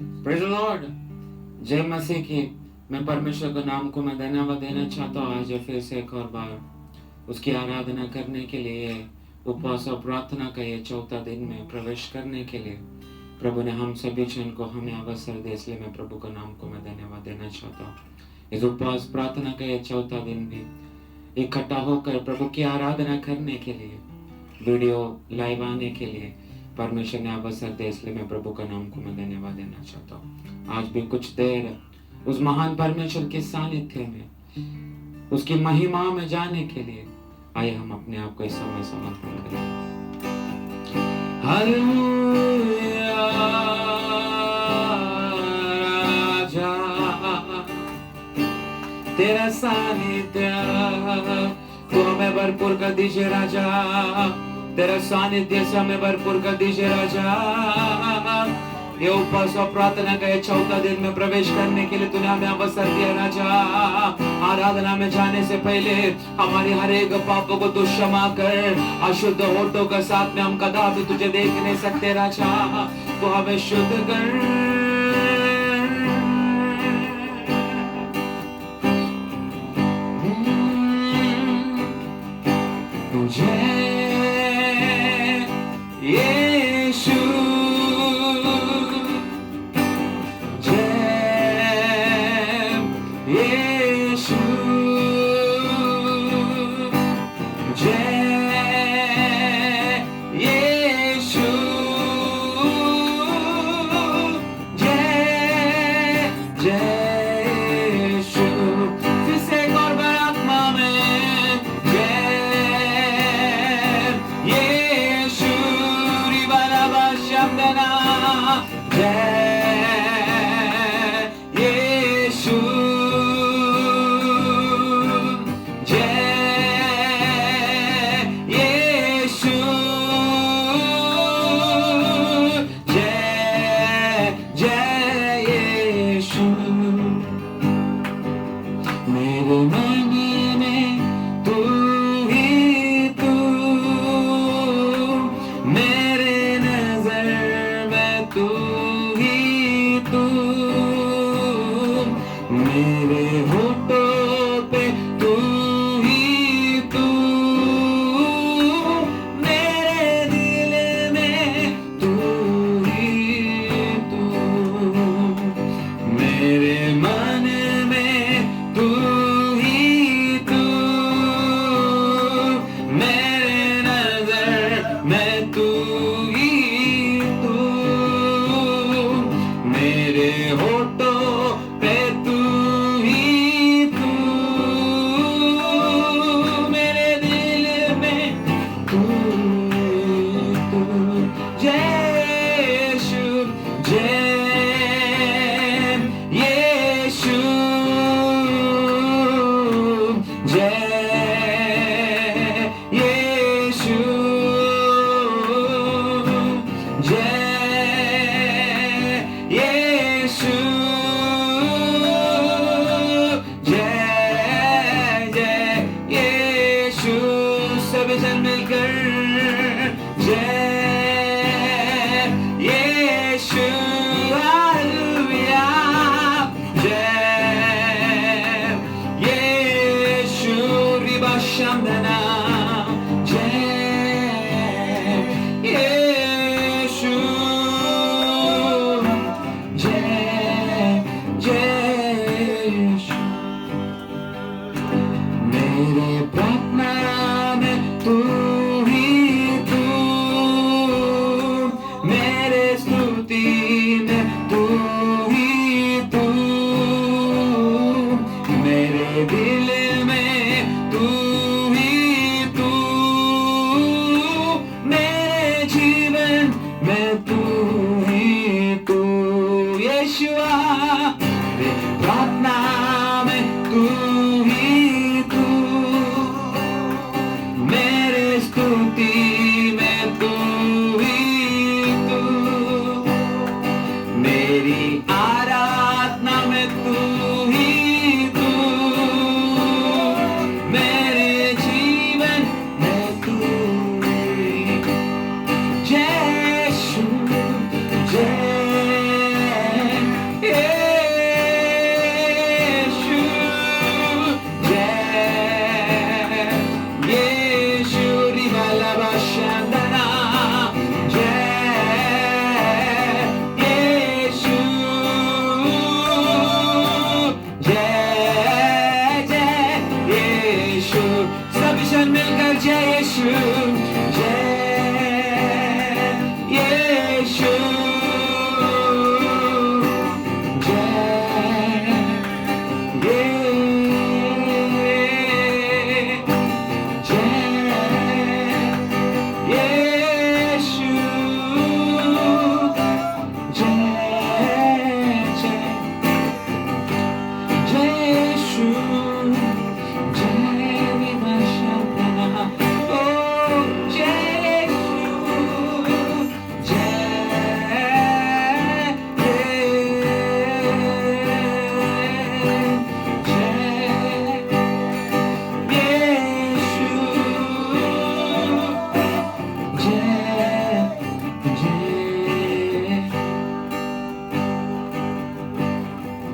Praise the Lord. जय मसीह की। मैं परमेश्वर के नाम को मैं धन्यवाद देना चाहता हूँ आज फिर से एक और बार उसकी आराधना करने के लिए, उपवास और प्रार्थना का ये चौथा दिन में प्रवेश करने के लिए प्रभु ने हम सभी जन को हमें अवसर दे, इसलिए मैं प्रभु के नाम को मैं धन्यवाद देना चाहता हूँ। इस उपवास प्रार्थना का ये चौथा दिन भी इकट्ठा होकर प्रभु की आराधना करने के लिए, वीडियो लाइव आने के लिए परमेश्वर ने अवसर दे, इसलिए मैं प्रभु का नाम को मैं धन्यवाद देना चाहता हूँ। आज भी कुछ देर उस महान परमेश्वर के सानिध्य में, उसकी महिमा में जाने के लिए आइए हम अपने आप को इस समय समर्पण करें। हालेलुया राजा, तेरा सानिध्य तू हमें भरपूर कर दीजिए राजा, तेरा सानिध्य से हमें भरपूर कर दीजिए राजा। ये उपवास और प्रार्थना का ये चौथा दिन में प्रवेश करने के लिए तूने हमें अवसर दिया राजा। आराधना में जाने से पहले हमारी हर एक पापों को तू क्षमा कर। अशुद्ध होठों के साथ में हम कदापि तुझे देख नहीं सकते राजा, तू हमें शुद्ध कर।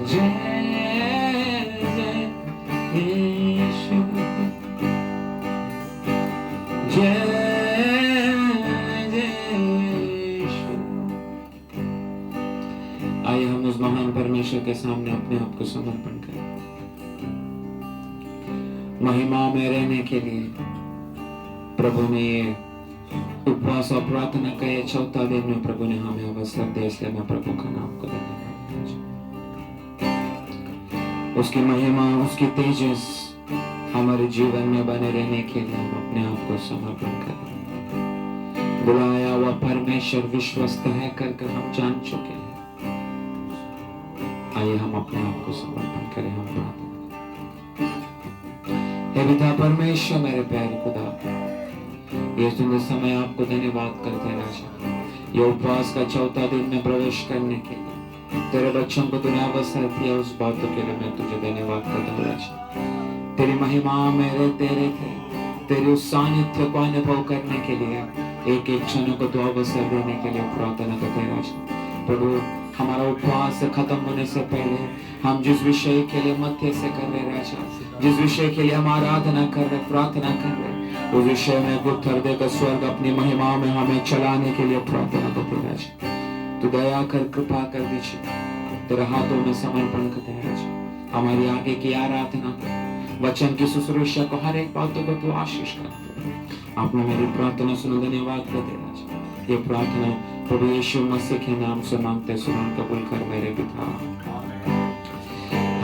जय जय यीशु, जय जय यीशु। आइए हम उस महान परमेश्वर के सामने अपने आप को समर्पण करें। महिमा में रहने के लिए प्रभु ने ये उपवास और प्रार्थना का ये चौथा दिन में प्रभु ने हमें अवसर दिया, इसलिए मैं प्रभु का नाम को धन्यवाद। उसकी महिमा, उसकी तेजस हमारे जीवन में बने रहने के लिए हम अपने आप को समर्पण करें। बुलाया हुआ परमेश्वर विश्वस्त है कर हम जान चुके हैं। आइए हम अपने आप को समर्पण करें, हम प्रार्थना। हे पिता परमेश्वर, मेरे प्यारे खुदा, ये सुंदर समय आपको धन्यवाद करते हैं राजा। ये उपवास का चौथा दिन में प्रवेश करने के लिए तेरे बच्चों को तूने अवसर दिया, उस बातों के लिए मैं तुझे धन्यवाद करता हूँ राजा। तेरी महिमा में रहते रहते तेरे उस सानिध्य को अनुभव करने के लिए एक एक क्षण को तो अवसर देने के लिए प्रार्थना करते हैं राजा। प्रभु, हमारा उपवास खत्म होने से पहले हम जिस विषय के लिए मध्य से कर रहे राजा, जिस विषय के लिए हम आराधना कर रहे, प्रार्थना कर रहे, उस विषय में उत्तर देकर स्वर्ग अपनी महिमा में हमें चलाने के लिए प्रार्थना करते राजा। तू दया कर, कृपा कर दीजिए, तेरे हाथों में समर्पण करते हैं राजा। हमारी आगे की आराधना, वचन की शुश्रूषा को, हर एक बातों को तू आशीष कर। आपने मेरी प्रार्थना सुना, धन्यवाद करते राजा। ये प्रार्थना प्रभु यीशु मसीह के नाम से मांगते, सुन कबूल कर मेरे पिता।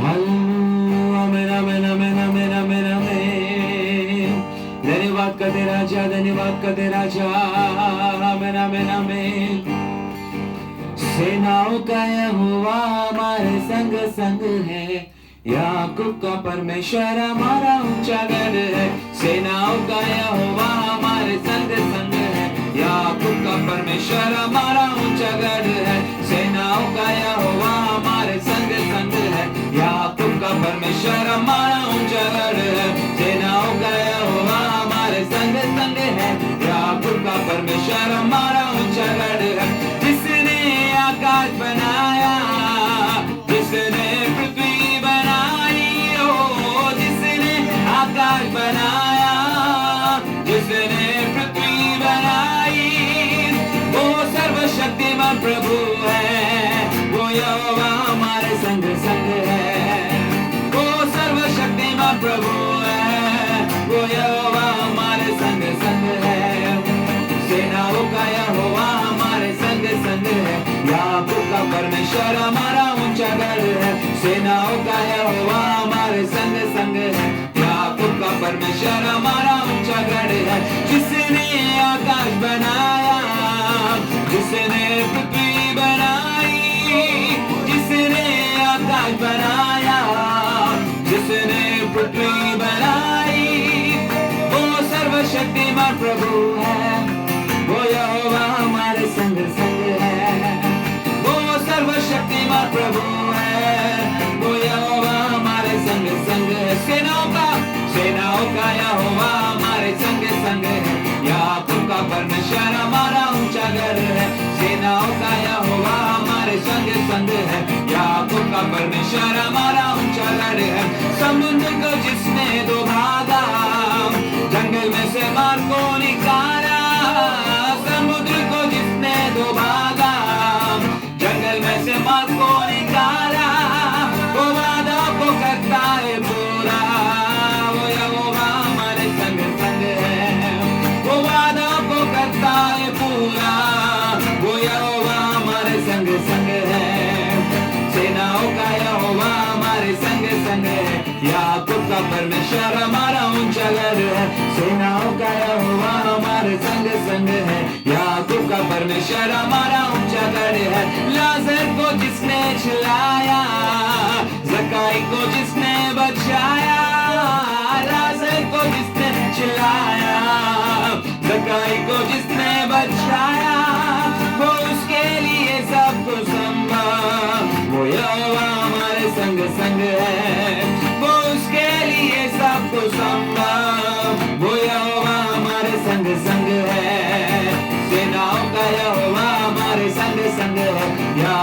हालेलुया, मेरा मेरा मेरा मेरा मेरा धन्यवाद करते राजा, धन्यवाद करते राजा। मेरा मेरा में सेनाओं का यहोवा हमारे संग संग है, याकूब का परमेश्वर हमारा ऊंचा गढ़ है। सेनाओं का यहोवा हमारे संग संग है, याकूब का परमेश्वर हमारा ऊंचा गढ़ है। सेनाओं का यहोवा हमारे संग संग है, याकूब का परमेश्वर हमारा ऊंचा गढ़ है। सेनाओं का यहोवा हमारे संग संग है, याकूब का परमेश्वर हमारा ऊंचा गढ़ है। जिसने आकाश बनाया, जिसने पृथ्वी बनाई, ओ जिसने आकाश बनाया, जिसने पृथ्वी बनाई, वो सर्वशक्तिमान प्रभु है। वो यहोवा हमारे संग संग है, वो सर्वशक्तिमान प्रभु है। वो यहोवा हमारे संग संग है। सेनाओं का यहोवा हमारे संग संग है, याकूब का परमेश्वर हमारा ऊंचा गढ़ है। सेनाओं का यहोवा हमारे संग संग है, याकूब का परमेश्वर हमारा ऊंचा गढ़ है। जिसने आकाश बनाया, जिसने पृथ्वी बनाई, जिसने आकाश बनाया, जिसने पृथ्वी बनाई, वो सर्वशक्तिमान प्रभु है। वो यहोवा हमारे संग संग है, वो सर्वशक्तिमान प्रभु है। वो यहोवा हमारे संग संग है। सेनाओं का यहोवा हमारे संग संग है, याकूब का परमेश्वर हमारा ऊंचा गढ़ है। सेनाओं का यहोवा हमारे संग संग है, याकूब का परमेश्वर हमारा ऊंचा गढ़ है। समुद्र को जिसने दो भागा, जंगल में से मार को निकाला। समुद्र को जिसने दो भागा, जंगल में से मार को निकाला। वो वादा को करता है पूरा, वो यहोवा हमारे संग संग है। वो वादा को करता है पूरा, वो यहोवा हमारे संग संग है। सेनाओं का यहोवा हमारे संग संग है, याकूब का परमेश्वर हमारा ऊंचा गढ़ है। सेनाओं का यहोवा हमारे संग संग है, याकूब का परमेश्वर हमारा ऊंचा गढ़ है। लाजर को जिसने छिलाया, ज़काई को जिसने बचाया। लाजर को जिसने छिलाया, ज़काई को जिसने बचाया, वो उसके लिए सब कुछ संभव। वो यहोवा हमारे संग संग है, वो उसके लिए सब कुछ संभव। वो यहोवा हमारे संग संग है। सेनाओं का यहोवा हमारे संग संग है,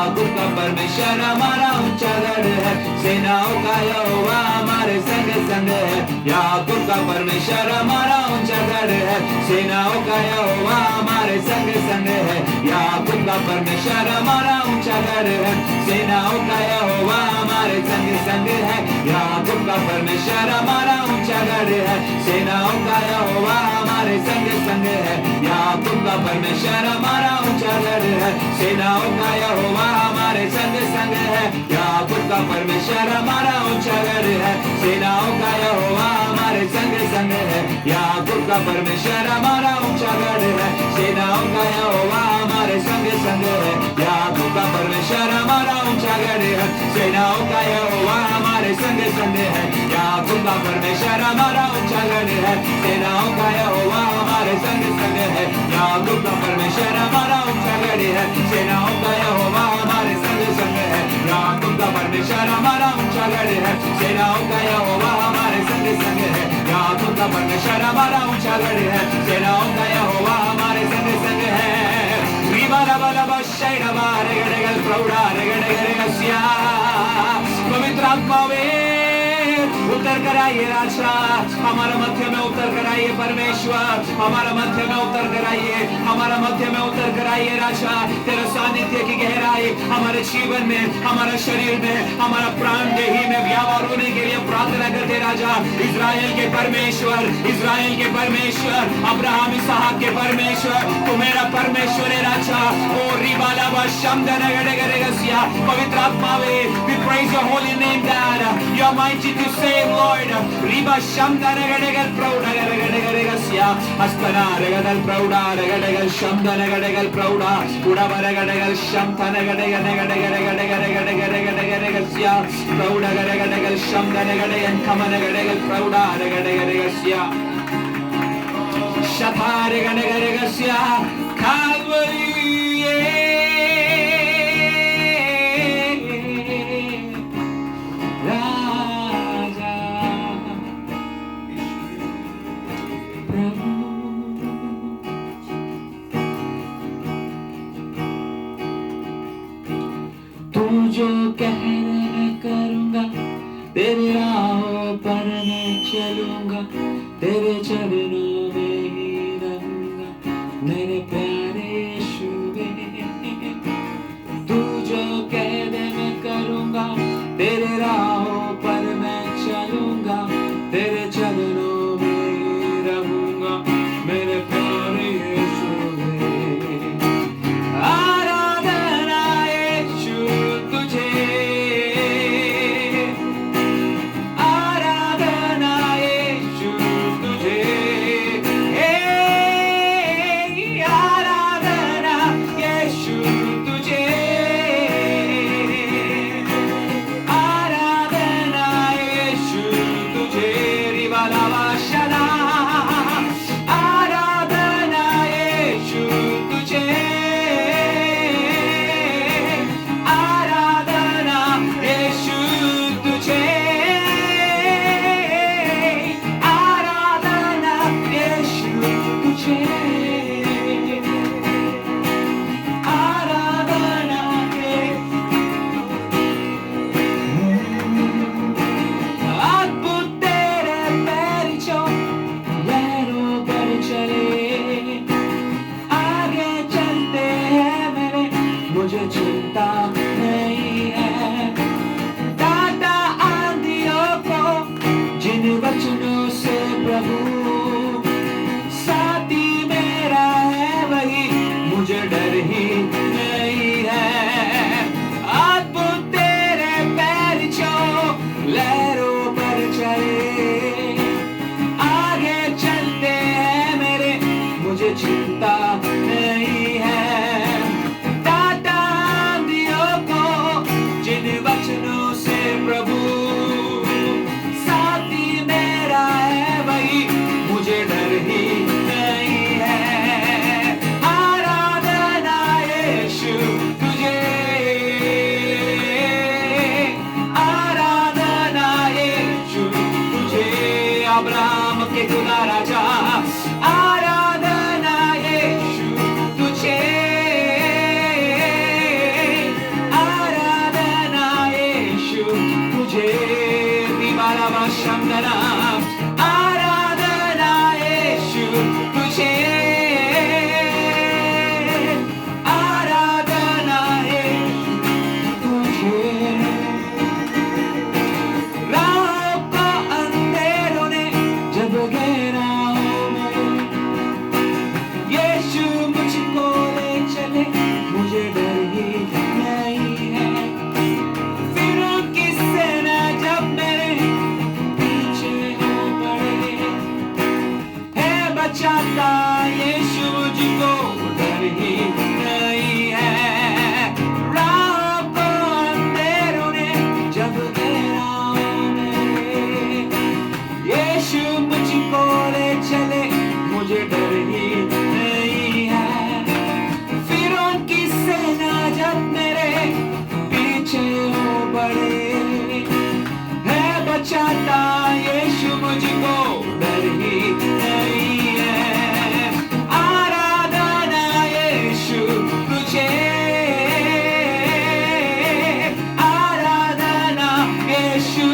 याकूब का परमेश्वर हमारा ऊंचा गढ़ है, सेनाओं का यहोवा हमारे संग संग है। याकूब का परमेश्वर हमारा ऊंचा गढ़ है, सेनाओं का यहोवा हमारे संग संग है। याकूब का परमेश्वर हमारा ऊंचा गढ़ है, सेनाओं का यहोवा हमारे संग संग है। याकूब का परमेश्वर हमारा ऊंचा गढ़ है, सेनाओं का यहोवा हमारे संग संग है। याकूब का परमेश्वर हमारा ऊंचा गढ़ है, सेनाओं का यहोवा हमारे संग संग है। याकूब का परमेश्वर हमारा ऊंचा गढ़ है, सेनाओं का यहोवा हमारे संग संग है। याकूब का परमेश्वर हमारा ऊंचा गढ़ है, सेनाओं का यहोवा हमारे संग संग है। याकूब का परमेश्वर हमारा ऊंचा गढ़ है, सेनाओं का यहोवा हमारे संग संग है। याकूब का परमेश्वर हमारा ऊंचा गढ़ है, सेनाओं का यहोवा हमारे संग संग है। याकूब का परमेश्वर हमारा ऊंचा गढ़ है, सेनाओं का यहोवा हमारे संग संग है। याकूब का परमेश्वर हमारा ऊंचा गढ़ है, सेनाओं का यहोवा हमारे संग संग है। याकूब का परमेश्वर हमारा ऊंचा गढ़ है, सेनाओं का यहोवा हमारे संग संग है। पवित्र आत्मा उतर कर आइए राजा, हमारा मध्य में उतर कर आइए परमेश्वर, हमारा मध्य में उतर कर आइए, हमारा मध्य में उतर कर आइए राजा। तेरा सानिध्य की गहराई हमारे जीवन में, हमारा शरीर में, हमारा प्राण देही में व्यापार होने के लिए प्रार्थना करते राजा। इस्राएल के परमेश्वर, इस्राएल के परमेश्वर, अब्राहम इसहाक के परमेश्वर, तू मेरा परमेश्वर है राजा। ओ रिबाला शब्द नगड़गड़गसिया, पवित्र आत्मा वे, we praise your holy name God, you are mighty to save Lord. Riba shamda nagadagal prouda nagadagalgasia, astana nagadagal prouda nagadagal shamda nagadagal prouda, udaba nagadagal shamta nagadagalgasia, prouda nagadagal shamda nagadagal kama nagadagal prouda nagadagalgasia, shata nagadagalgasia, Calvary. जो कहने मैं करूँगा, तेरे राहों पर मैं चलूँगा, तेरे चरणों में ही रहूँगा, मेरे प्यारे यीशु। तू जो कहने मैं करूँगा, तेरे राहों पर मैं चलूँगा, तेरे चरणों में ही रहूँगा, मेरे प्यारे यीशु। शंदना आराधना यीशु तुझे आराधना यीशु तुझे राह को अंधेरों ने जब घेरा यीशु मुझको ले चले मुझे डर ही नहीं है फिर किससे न जब मेरे पीछे हो पड़े है बचाता यीशु मुझको डर ही नहीं है राह को अंधेरों ने जब घेरा मेरे यीशु मुझको ले चले मुझे डर ही नहीं है फिर उनकी सेना जब मेरे पीछे हो बड़े है बचाता यीशु मुझको डर ही नहीं है आराधना यीशु तुझे आराधना यीशु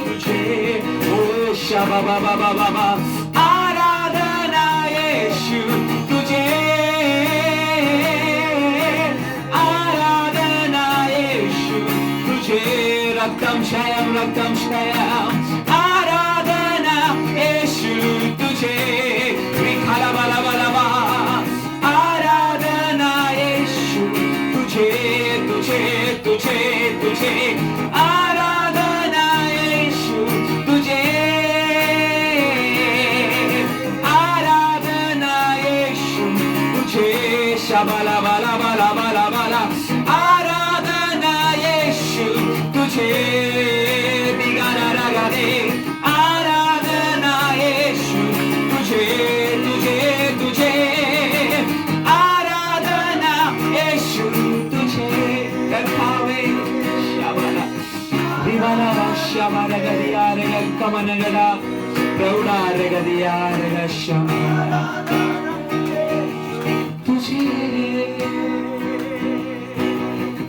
तुझे ओ शाबा बाबा बाबा आराधना यीशु तुझे आराधना यीशु तुझे रक्तम शयम आराधना यीशु तुझे विखाला बाला बाला बा आराधना यीशु तुझे तुझे तुझे तुझे आराधना यीशु तुझे आराधना यीशु तुझे शबाला बाला बाला बाला बाला आराधना यीशु तुझे बिगाड़ा रगा दे आराधना यीशु तुझे तुझे तुझे आराधना यीशु तुझे करखावे शबाला दिवाला शबाला गदिया रे कमन गदा प्रौढ़ा रे गदिया रे शबाला तुझे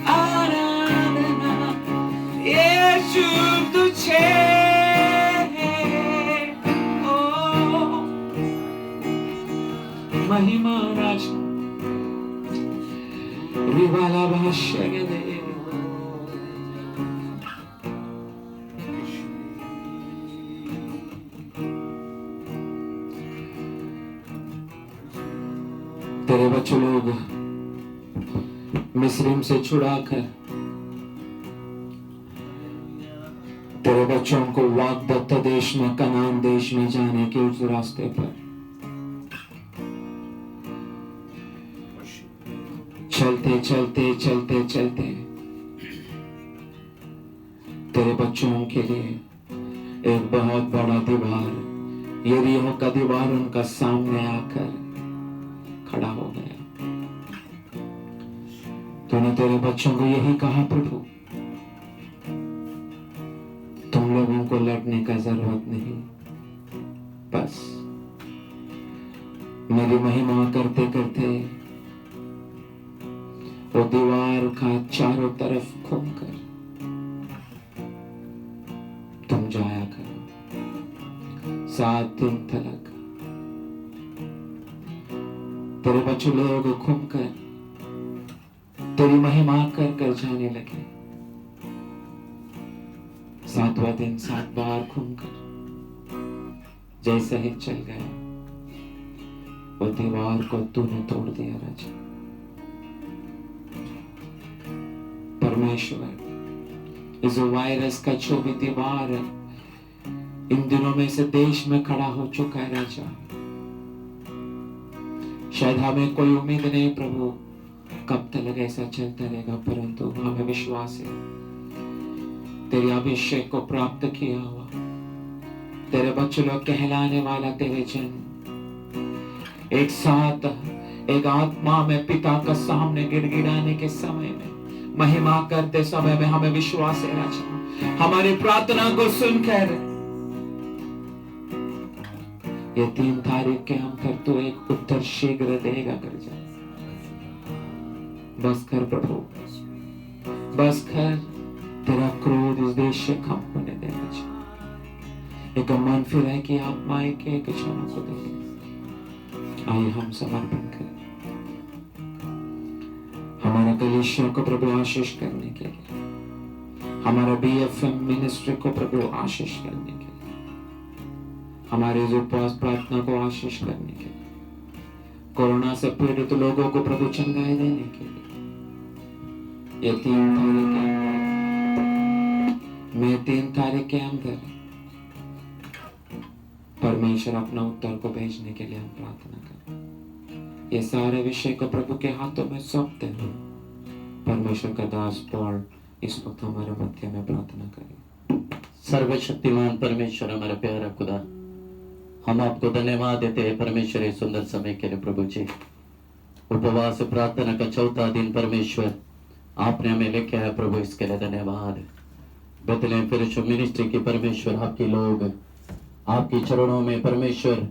आराधना यीशु तुझे ओ महिमा राज रिवाला भाष्य गदे तेरे बच्चे लोग मिस्रिम से छुड़ाकर तेरे बच्चों को वाग्दत्त देश में कनान देश में जाने के उस रास्ते पर चलते चलते चलते चलते तेरे बच्चों के लिए एक बहुत बड़ा दीवार यरीहो का दीवार उनका सामने आकर खड़ा हो गया तूने तेरे बच्चों को यही कहा प्रभु तुम लोगों को लड़ने का जरूरत नहीं बस मेरी महिमा करते करते वो दीवार का चारों तरफ घूमकर तुम जाया करो 7 दिन तक तेरे बच्चे लोग घूमकर तेरी महिमा कर कर जाने लगे 7वां दिन 7 बार घूमकर जैसे ही चल गया वो दीवार को तूने तोड़ दिया राजा परमेश्वर इस वायरस का जो भी दीवार है इन दिनों में से देश में खड़ा हो चुका है राजा शायद हमें कोई उम्मीद नहीं प्रभु कब तक ऐसा चलता रहेगा परंतु हमें विश्वास है तेरे अभिषेक को प्राप्त किया हुआ तेरे बच्चे लोग कहलाने वाला तेरे जन एक साथ एक आत्मा में पिता का सामने गिड़गिड़ाने के समय में महिमा करते समय में हमें विश्वास है राजा हमारी प्रार्थना को सुनकर ये 3 तारीख के हम कर तू एक उत्तर शीघ्र देगा कर जा बस कर प्रभु बस कर तेरा क्रोध इस देश से कम होने देना एक मन फिराए की आत्मा एक क्षणों को देखे। आइए हम समर्पण करें हमारे कलीसिया को प्रभु आशीष करने के लिए, हमारा BFM मिनिस्ट्री को प्रभु आशीष करने के लिए, हमारे जो उपवास प्रार्थना को आशीष करने के लिए, कोरोना से पीड़ित लोगों को प्रभु चंगाई देने के लिए। ये 3 तारीख के अंदर, मैं 3 तारीख के अंदर परमेश्वर अपना उत्तर को भेजने के लिए हम प्रार्थना करें। ये सारे विषय को प्रभु के हाथों में सौंपते हैं। परमेश्वर का दास पॉल इस वक्त हमारे मध्य में प्रार्थना करें। सर्वशक्तिमान परमेश्वर, हमारा प्यारा खुदा, हम आपको धन्यवाद देते हैं परमेश्वर इस सुंदर समय के लिए। प्रभु जी, उपवास प्रार्थना का 4था दिन परमेश्वर आपने हमें लेके आया प्रभु, इसके लिए धन्यवाद। बेथलेहम फेलोशिप मिनिस्ट्री की परमेश्वर आपके लोग आपके चरणों में परमेश्वर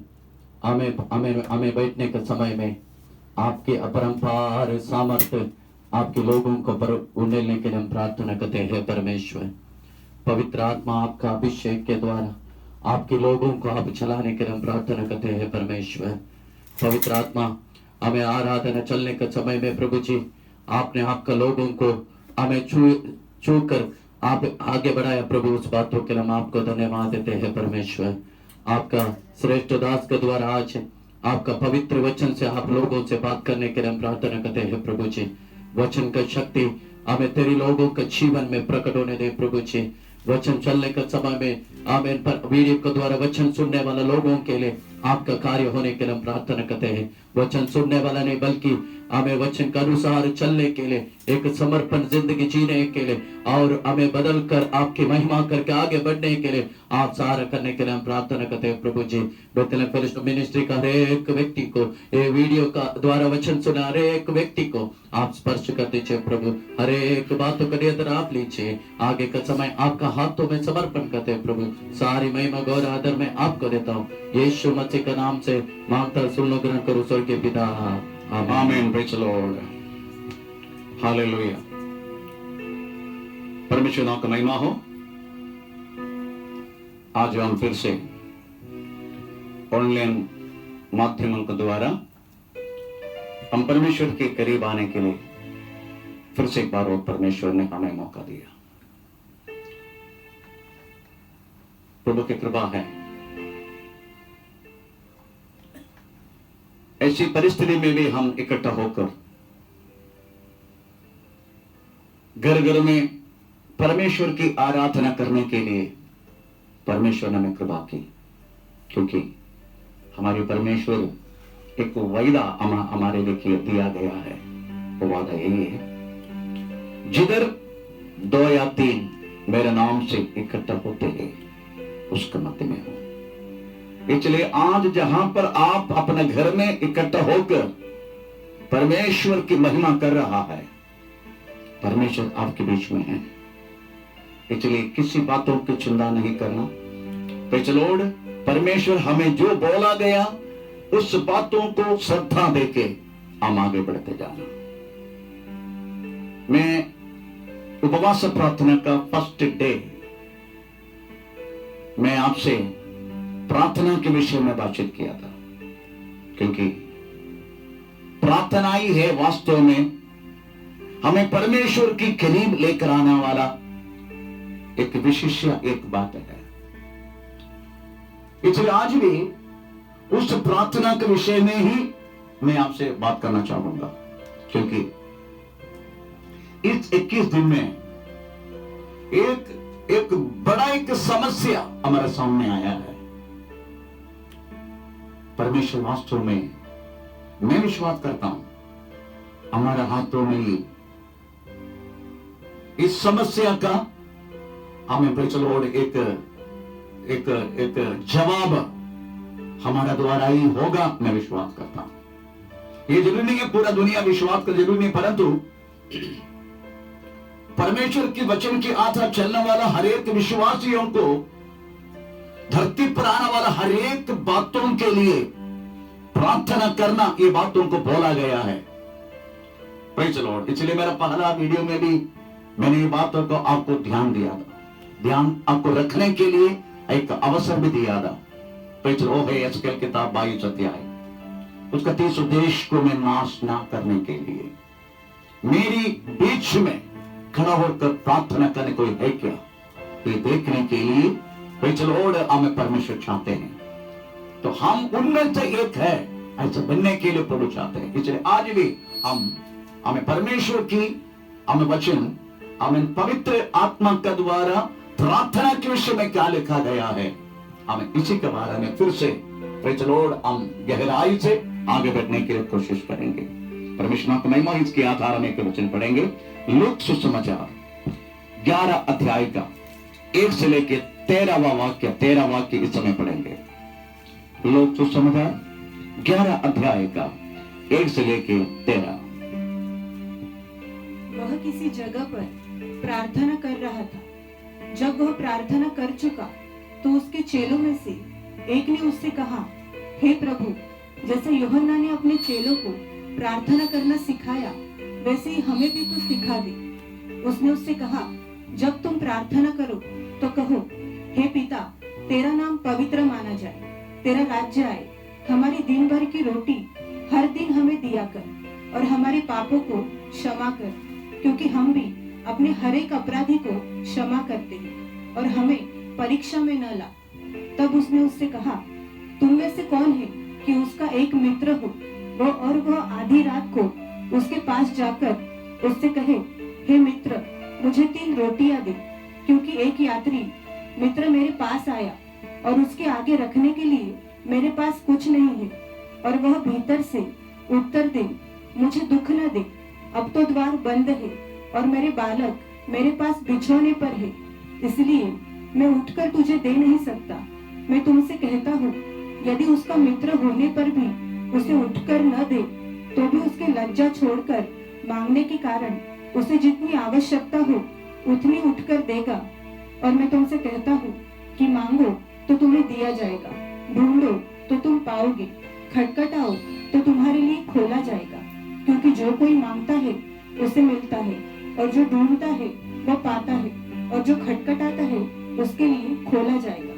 हमें बैठने के समय में आपके अपरंपार सामर्थ्य आपके लोगों को पर उंडेलने के लिए हम प्रार्थना करते हैं परमेश्वर। पवित्र आत्मा आपका अभिषेक के द्वारा आपके लोगों को आप चलाने के लिए हम प्रार्थना करते हैं परमेश्वर। पवित्र आत्मा हमें आराधना चलने के समय में प्रभु जी आपने आपका लोगों को हमें छू कर आप आगे बढ़ाया प्रभु, उस बातों के लिए हम आपको धन्यवाद देते हैं परमेश्वर। आपका श्रेष्ठ दास के द्वारा आज आपका पवित्र वचन से आप लोगों से बात करने के लिए हम प्रार्थना करते हैं प्रभु जी। वचन का शक्ति हमें तेरे लोगों के जीवन में प्रकट होने दे प्रभु जी। वचन चलने के समय में आमेन पर वीडियो के द्वारा वचन सुनने वाले लोगों के लिए आपका कार्य होने के लिए हम प्रार्थना करते हैं। वचन सुनने वाला नहीं बल्कि हमें वचन के अनुसार चलने के लिए, एक समर्पण जिंदगी जीने के लिए और हमें बदल कर आपकी महिमा करके आगे बढ़ने के लिए आप सहारा करने के लिए हम प्रार्थना करते हैं प्रभु जी। बेथलेहम फेलोशिप मिनिस्ट्री का हर एक व्यक्ति को, ये वीडियो का द्वारा वचन सुना हर एक व्यक्ति को आप स्पर्श कर दीजिए प्रभु। हर एक बातों का नियंत्रण आप लीजिए। आगे का समय आपका हाथों में समर्पण करते हैं प्रभु। सारी महिमा गौर आदर में आपको देता हूँ यीशु मसीह के नाम से मांगता सुन लो, ग्रहण करो स्वर्ग के पिता। आमीन। Praise the Lord, hallelujah. परमेश्वर नाम का महिमा हो। आज हम फिर से ऑनलाइन माध्यमों के द्वारा हम परमेश्वर के करीब आने के लिए फिर से एक बार और परमेश्वर ने हमें मौका दिया। प्रभु की कृपा है। ऐसी परिस्थिति में भी हम इकट्ठा होकर घर घर में परमेश्वर की आराधना करने के लिए परमेश्वर ने हमें कृपा की, क्योंकि हमारे परमेश्वर एक वायदा हमारे लिए दिया गया है। वो वादा यही है, जिधर 2 या 3 मेरे नाम से इकट्ठा होते हैं उसके मध्य में हो। इसलिए आज जहां पर आप अपने घर में इकट्ठा होकर परमेश्वर की महिमा कर रहा है, परमेश्वर आपके बीच में है। इसलिए किसी बातों की चिंता नहीं करना। Praise the Lord. परमेश्वर हमें जो बोला गया उस बातों को श्रद्धा देके हम आगे बढ़ते जाना। मैं उपवास प्रार्थना का फर्स्ट डे मैं आपसे प्रार्थना के विषय में बातचीत किया था, क्योंकि प्रार्थना ही है वास्तव में हमें परमेश्वर की करीब लेकर आने वाला एक विशेष एक बात है। इसलिए आज भी उस प्रार्थना के विषय में ही मैं आपसे बात करना चाहूंगा, क्योंकि इस 21 दिन में एक बड़ा एक समस्या हमारे सामने आया है। परमेश्वर वास्तव में, मैं विश्वास करता हूं, हमारे हाथों में ही इस समस्या का हमें प्रेज़ द लॉर्ड एक जवाब हमारा द्वारा ही होगा। मैं विश्वास करता हूं। ये जरूरी नहीं है पूरा दुनिया विश्वास कर, जरूरी नहीं, परंतु परमेश्वर की वचन की आधार चलने वाला हर एक विश्वासियों को, धरती पर आने वाला हर एक बातों के लिए प्रार्थना करना, ये बातों को बोला गया है। Praise the Lord. इसलिए मेरा पहला वीडियो में भी मैंने ये बातों को आपको ध्यान दिया था, ध्यान आपको रखने के लिए एक अवसर भी दिया था। पिछले है एस्केल किताब 22 अध्याय, उसका 30 उद्देश्य को मैं नाश ना करने के लिए मेरी बीच में खड़ा होकर प्रार्थना करने कोई है क्या, ये देखने के लिए पिछले हमें परमेश्वर चाहते हैं। तो हम उनमें से एक है, ऐसा बनने के लिए प्रभु चाहते हैं। इसलिए आज भी हमें परमेश्वर की हमें वचन, हमें पवित्र आत्मा के द्वारा प्रार्थना के विषय में क्या लिखा गया है, हमें इसी के बारे में फिर से हम गहराई से आगे बढ़ने के लिए कोशिश करेंगे। परमेश्वर को महिमा, इसके आधार में वचन पढ़ेंगे। लूक सुसमाचार 11 अध्याय का 1 से लेके 13 वाक्य इस समय पढ़ेंगे। लूक सुसमाचार 11 अध्याय का 1 से लेके 13। वह किसी जगह पर प्रार्थना कर रहा था। जब वह प्रार्थना कर चुका तो उसके चेलों में से एक ने उससे कहा, हे प्रभु, जैसे यूहन्ना ने अपने चेलों को प्रार्थना करना सिखाया, वैसे ही हमें भी तो सिखा दे। उसने उससे कहा, जब तुम प्रार्थना करो तो कहो, हे पिता, तेरा नाम पवित्र माना जाए, तेरा राज्य आए, हमारी दिन भर की रोटी हर दिन हमें दिया कर, और हमारे पापों को क्षमा कर, क्योंकि हम भी अपने हर एक अपराधी को क्षमा करते हैं, और हमें परीक्षा में न ला। तब उसने उससे कहा, तुम में से कौन है कि उसका एक मित्र हो वह आधी रात को उसके पास जाकर उससे कहे, हे मित्र, मुझे 3 रोटियां दे, क्योंकि एक यात्री मित्र मेरे पास आया और उसके आगे रखने के लिए मेरे पास कुछ नहीं है। और वह भीतर से उत्तर दे, मुझे दुख न दे, अब तो द्वार बंद है और मेरे बालक मेरे पास बिछौने पर है, इसलिए मैं उठकर तुझे दे नहीं सकता। मैं तुमसे कहता हूँ, यदि उसका मित्र होने पर भी उसे उठकर न दे, तो भी उसके लज्जा छोड़कर मांगने के कारण उसे जितनी आवश्यकता हो उतनी उठकर देगा। और मैं तुमसे कहता हूँ कि मांगो तो तुम्हें दिया जाएगा, ढूंढो तो तुम पाओगे, खटखटाओ तो तुम्हारे लिए खोला जाएगा। क्योंकि जो कोई मांगता है उसे मिलता है, और जो ढूंढता है वह पाता है, और जो खटखटाता है उसके लिए खोला जाएगा।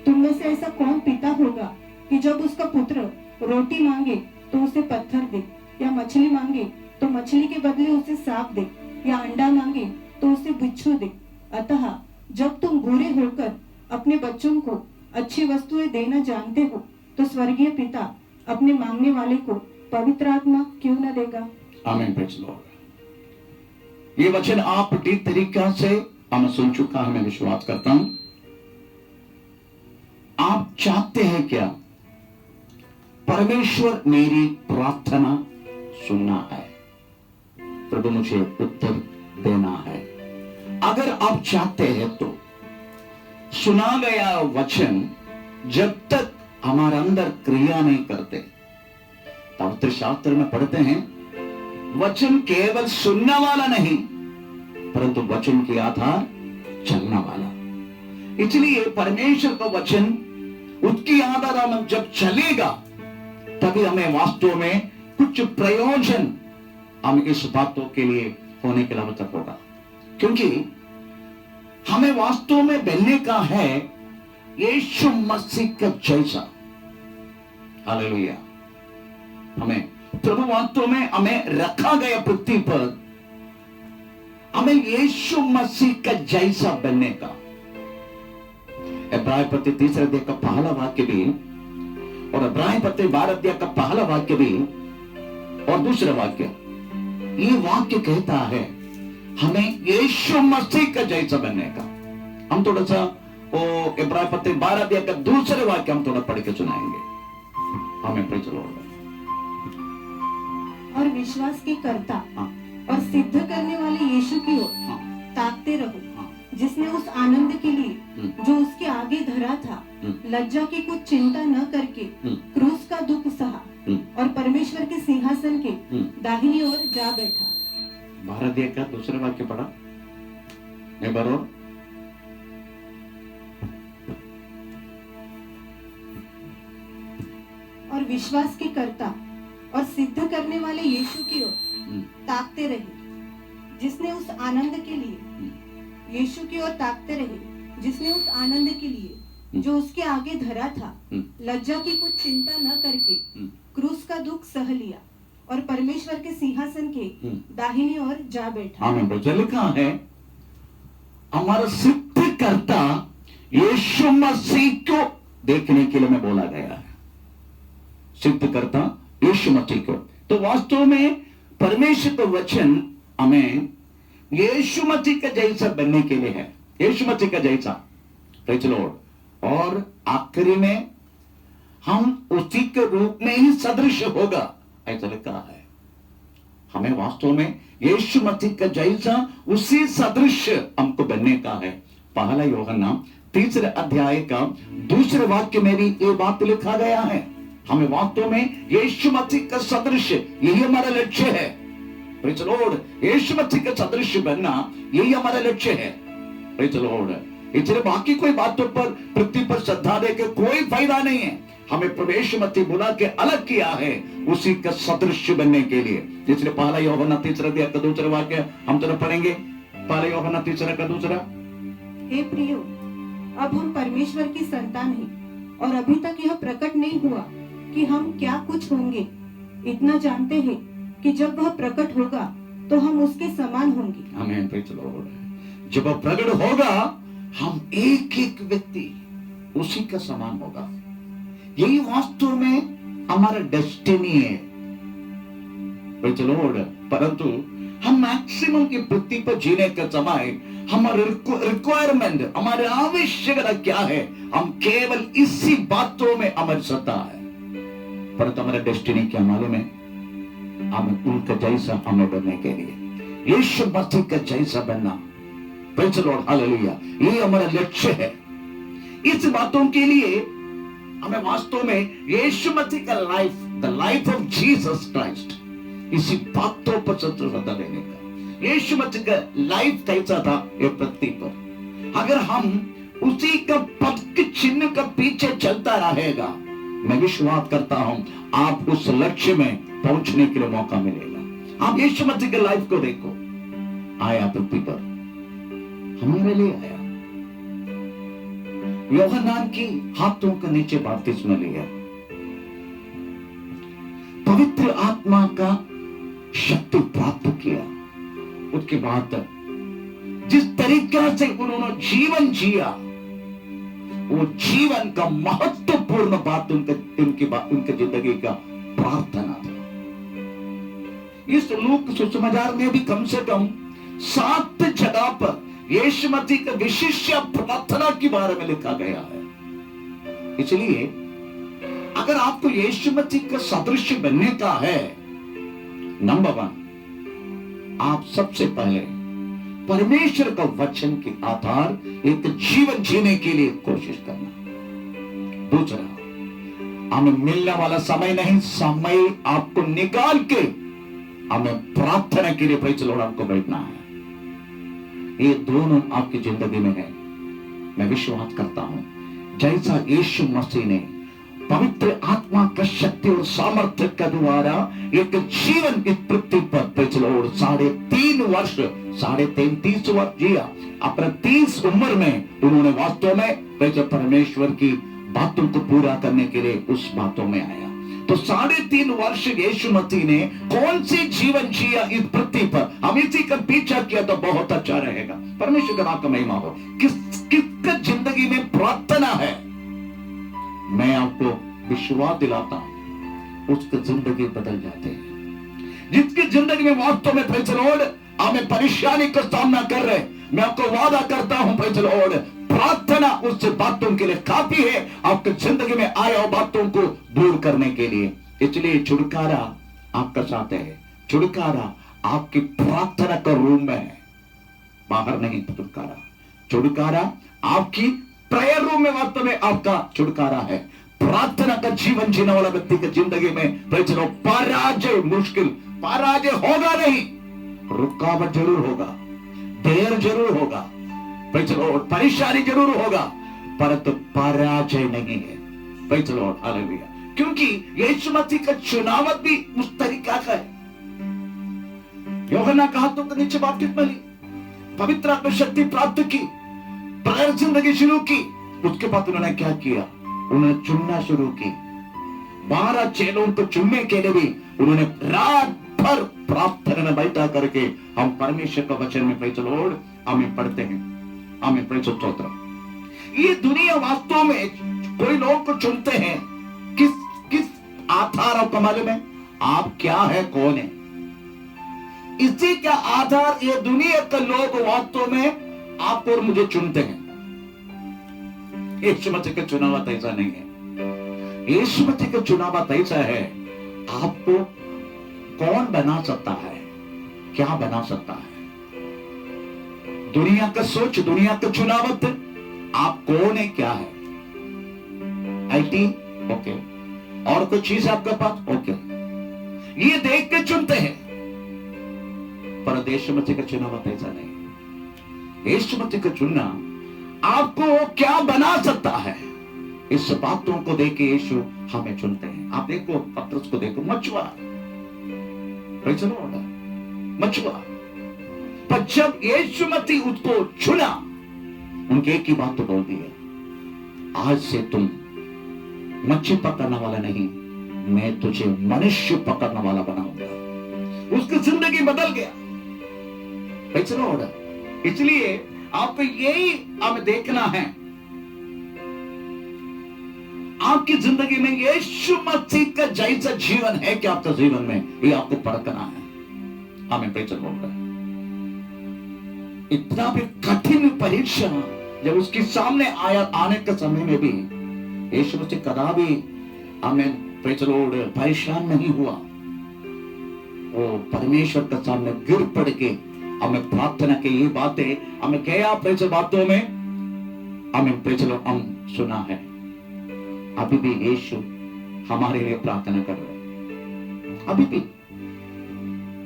तुम में से ऐसा कौन पिता होगा कि जब उसका पुत्र रोटी मांगे तो उसे पत्थर दे, या मछली मांगे तो मछली के बदले उसे सांप दे, या अंडा मांगे तो उसे बिच्छू दे। अतः जब तुम बुरे होकर अपने बच्चों को अच्छी वस्तुएं देना जानते हो, तो स्वर्गीय पिता अपने मांगने वाले को पवित्र आत्मा क्यों न देगा। आमीन। Praise the Lord. ये वचन आप ठीक तरीका से हम सुन चुका है, मैं विश्वास करता हूं। आप चाहते हैं क्या? परमेश्वर मेरी प्रार्थना सुनना है, प्रभु मुझे उत्तर देना है। अगर आप चाहते हैं तो सुना गया वचन जब तक हमारे अंदर क्रिया नहीं करते, पवित्र शास्त्र में पढ़ते हैं, वचन केवल सुनने वाला नहीं परंतु वचन के आधार चलने वाला। इसलिए परमेश्वर का वचन उसके आधार में जब चलेगा तभी हमें वास्तव में कुछ प्रयोजन हम इस बातों के लिए होने के लिए अवसर होगा। क्योंकि हमें वास्तव में बनने का है यीशु मसीह का जैसा। हालेलुया। हमें प्रभु वास्तव में हमें रखा गया पृथ्वी पर हमें यीशु मसीह का जैसा बनने का। इब्राहिम पत्र 3 अध्याय का पहला वाक्य भी और इब्राहिम पत्र 12 अध्याय का पहला वाक्य भी और दूसरा वाक्य, ये वाक्य कहता है हमें यीशु मसीह का जैसा बनने का। हम थोड़ा सा वो इब्राहिम पत्र 12 अध्याय का दूसरे वाक्य हम थोड़ा पढ़ के सुनाएंगे। हमें प्रेज़ द लॉर्ड। और विश्वास के कर्ता और सिद्ध करने वाले यीशु की ओर ताकते रहो, जिसने उस आनंद के लिए जो उसके आगे धरा था लज्जा की कुछ चिंता न करके क्रूस का दुख सहा और परमेश्वर के सिंहासन के दाहिनी ओर जा बैठा। 12 अध्याय का दूसरा वाक्य पढ़ा एक बार और विश्वास के कर्ता और सिद्ध करने वाले यीशु की ओर ताकते रहे, जिसने उस आनंद के लिए यीशु की ओर ताकते रहे, जिसने उस आनंद के लिए जो उसके आगे धरा था, लज्जा की कुछ चिंता न करके क्रूस का दुख सह लिया और परमेश्वर के सिंहासन के दाहिनी ओर जा बैठा। आमीन। तो लिखा है हमारा सिद्धकर्ता यीशु मसीह को देखने के लिए मैं बोला गया है, सिद्धकर्ता यीशु मसीह को। तो वास्तव में परमेश्वर का वचन हमें यीशु मसीह का जैसा बनने के लिए है, यीशु मसीह का जैसा, प्रेज़ द लॉर्ड। और आखिरी में हम उसी के रूप में ही सदृश होगा, ऐसा लिखा है। हमें वास्तव में यीशु मसीह का जैसा उसी सदृश हमको बनने का है। पहला यूहन्ना 3 अध्याय का 2 वाक्य में भी ये बात लिखा गया है। हमें वास्तव में यीशु मसीह का सदृश, यही हमारा लक्ष्य है, प्रेज़ द लॉर्ड। यीशु मसीह का सदृश बनना यही हमारा लक्ष्य है, प्रेज़ द लॉर्ड। इसलिए बाकी कोई बातों पर, पृथ्वी पर श्रद्धा दे के कोई फायदा नहीं है। हमें प्रवेश मसीह बुला के अलग किया है उसी का सदृश्य बनने के लिए। इसलिए पहला यूहन्ना 3 अध्याय का 2 वाक्य हम तो पढ़ेंगे। पहला यूहन्ना 3 का 2। हे प्रियो, अब हम परमेश्वर की संतान हैं और अभी तक यह प्रकट नहीं हुआ कि हम क्या कुछ होंगे। इतना जानते हैं कि जब वह प्रकट होगा तो हम उसके समान होंगे। आमीन, प्रेज़ द लॉर्ड। जब वह प्रकट होगा हम एक एक व्यक्ति उसी का समान होगा। यही वास्तव में हमारा डेस्टिनी है, प्रेज़ द लॉर्ड। परंतु हम मैक्सिमम की पृथ्वी पर जीने का समय हमारे रिक्वायरमेंट, हमारे आवश्यकता क्या है, हम केवल इसी बातों में हमारी श्रद्धा है। परंतु हमारा डेस्टिनी क्या मालूम है? हमें उनका जैसा हमें बनने के लिए, यीशु मसीह का जैसा बनना, प्रेज़ द लॉर्ड, हालेलुया। ये हमारा लक्ष्य है। इस बातों के लिए हमें वास्तव में यीशु मसीह का life, the life of Jesus Christ, इसी बातों पर श्रद्धा देने का। यीशु मसीह का लाइफ कैसा था ये पृथ्वी पर, अगर हम उसी का पद के चिन्ह का पीछे चलता रहेगा, मैं विश्वास करता हूं आप उस लक्ष्य में पहुंचने के लिए मौका मिलेगा। आप यीशु मसीह के लाइफ को देखो, आया पृथ्वी पर, हमारे लिए आया। यूहन्ना की हाथों के नीचे बपतिस्मा लिया, पवित्र आत्मा का शक्ति प्राप्त किया। उसके बाद जिस तरीके से उन्होंने जीवन जिया, वो जीवन का महत्वपूर्ण बात उनके जिंदगी का प्रार्थना था। इस लूक सुसमाचार में भी कम से कम 7 जगह पर यीशु मसीह का विशिष्ट प्रार्थना के बारे में लिखा गया है। इसलिए अगर आपको यीशु मसीह का सदृश्य बनने का है, नंबर 1, आप सबसे पहले परमेश्वर का वचन के आधार एक जीवन जीने के लिए कोशिश करना। दूसरा, हमें मिलने वाला समय नहीं, समय आपको निकाल के हमें प्रार्थना के लिए प्रेज़ द लॉर्ड आपको बैठना है। ये दोनों आपकी जिंदगी में है। मैं विश्वास करता हूं जैसा यीशु मसीह ने पवित्र आत्मा का शक्ति और सामर्थ्य का द्वारा एक जीवन इस पृथ्वी पर प्रेज़ द लॉर्ड 3.5 वर्ष, 33 वर्ष जिया। अपने 30 उम्र में उन्होंने वास्तव में प्रेज़ परमेश्वर की बातों को पूरा करने के लिए उस बातों में आया। तो 3.5 वर्ष यीशु मसीह ने कौन सी जीवन जिया इस पृथ्वी पर, हम इसी का पीछा किया तो बहुत अच्छा रहेगा। परमेश्वर का नाम का महिमा हो। किसका जिंदगी में प्रार्थना है, मैं आपको विश्वास दिलाता हूं उसकी जिंदगी बदल जाते हैं। जिसकी जिंदगी में वास्तव में प्रेज़ द लॉर्ड हमें परेशानी का सामना कर रहे, मैं आपको वादा करता हूं प्रेज़ द लॉर्ड, प्रार्थना उस बातों के लिए काफी है आपकी जिंदगी में आए और बातों को दूर करने के लिए। इसलिए छुटकारा आपका साथ है। छुटकारा आपकी प्रार्थना का रूम में है, बाहर नहीं। छुटकारा आपकी प्रेयर रूम में वास्तव में आपका छुटकारा है। प्रार्थना का जीवन जीने वाला व्यक्ति की जिंदगी में प्रेज़ द लॉर्ड पराजय मुश्किल, पराजय होगा नहीं, रुकावट जरूर होगा, देर जरूर होगा, प्रेज़ द लॉर्ड परेशानी जरूर होगा, परंतु पराजय नहीं है। Praise the Lord, hallelujah. क्योंकि यीशु मसीह का चुनाव भी उस तरीका का है। यूहन्ना का हाथों के नीचे बपतिस्मा ली, पवित्र आत्मा शक्ति प्राप्त की, बगैर जिंदगी शुरू की, उसके बाद उन्होंने क्या किया, उन्होंने चुनना शुरू की। 12 चेलों को चुनने के लिए भी उन्होंने रात भर प्रार्थना में बैठा करके हम परमेश्वर का वचन में प्रेज़ द लॉर्ड हमें पढ़ते हैं, हमें प्रेज़ द स्तोत्र। ये दुनिया वास्तव में कोई लोग को चुनते हैं किस किस आधार आपको मालूम है? आप क्या है, कौन है, इसी का आधार ये दुनिया के लोग वास्तव में आपको और मुझे चुनते हैं। यीशु मसीह का चुनाव ऐसा नहीं है। यीशु मसीह का चुनाव ऐसा है, आपको कौन बना सकता है, क्या बना सकता है। दुनिया का सोच, दुनिया का चुनाव, आप कौन है, क्या है, आईटी ओके, और कुछ चीज आपके पास ओके, ये देख के चुनते हैं। पर यीशु मसीह का चुनाव ऐसा नहीं। यीशु मसीह का चुनना आपको क्या बना सकता है, इस बातों को देख के यीशु हमें चुनते हैं। आप देखो पतरस को देखो, मछुआरा, मछुआ, पर जब यीशु मसीह उसको चुना, उनके एक ही बात तो बोल दी है, आज से तुम मच्छी पकड़ने वाला नहीं, मैं तुझे मनुष्य पकड़ने वाला बनाऊंगा। उसकी जिंदगी बदल गया। इसलिए आपको यही हमें देखना है, आपकी जिंदगी में यीशु मसीह का जैसा जीवन है कि आपका जीवन में, ये आपको परखना है। हमें प्रेज़ बोल रहा है। इतना भी कठिन परीक्षा जब उसके सामने आने के समय में भी यीशु मसीह कदापि हमें प्रेज़ लॉर्ड परेशान नहीं हुआ। वो परमेश्वर के सामने गिर पड़ के हमें प्रार्थना की, ये बातें हमें गया प्रेज़ बातों में हमें प्रेज़ लॉर्ड हम सुना है। अभी भी यीशु हमारे लिए प्रार्थना कर रहे हैं। अभी भी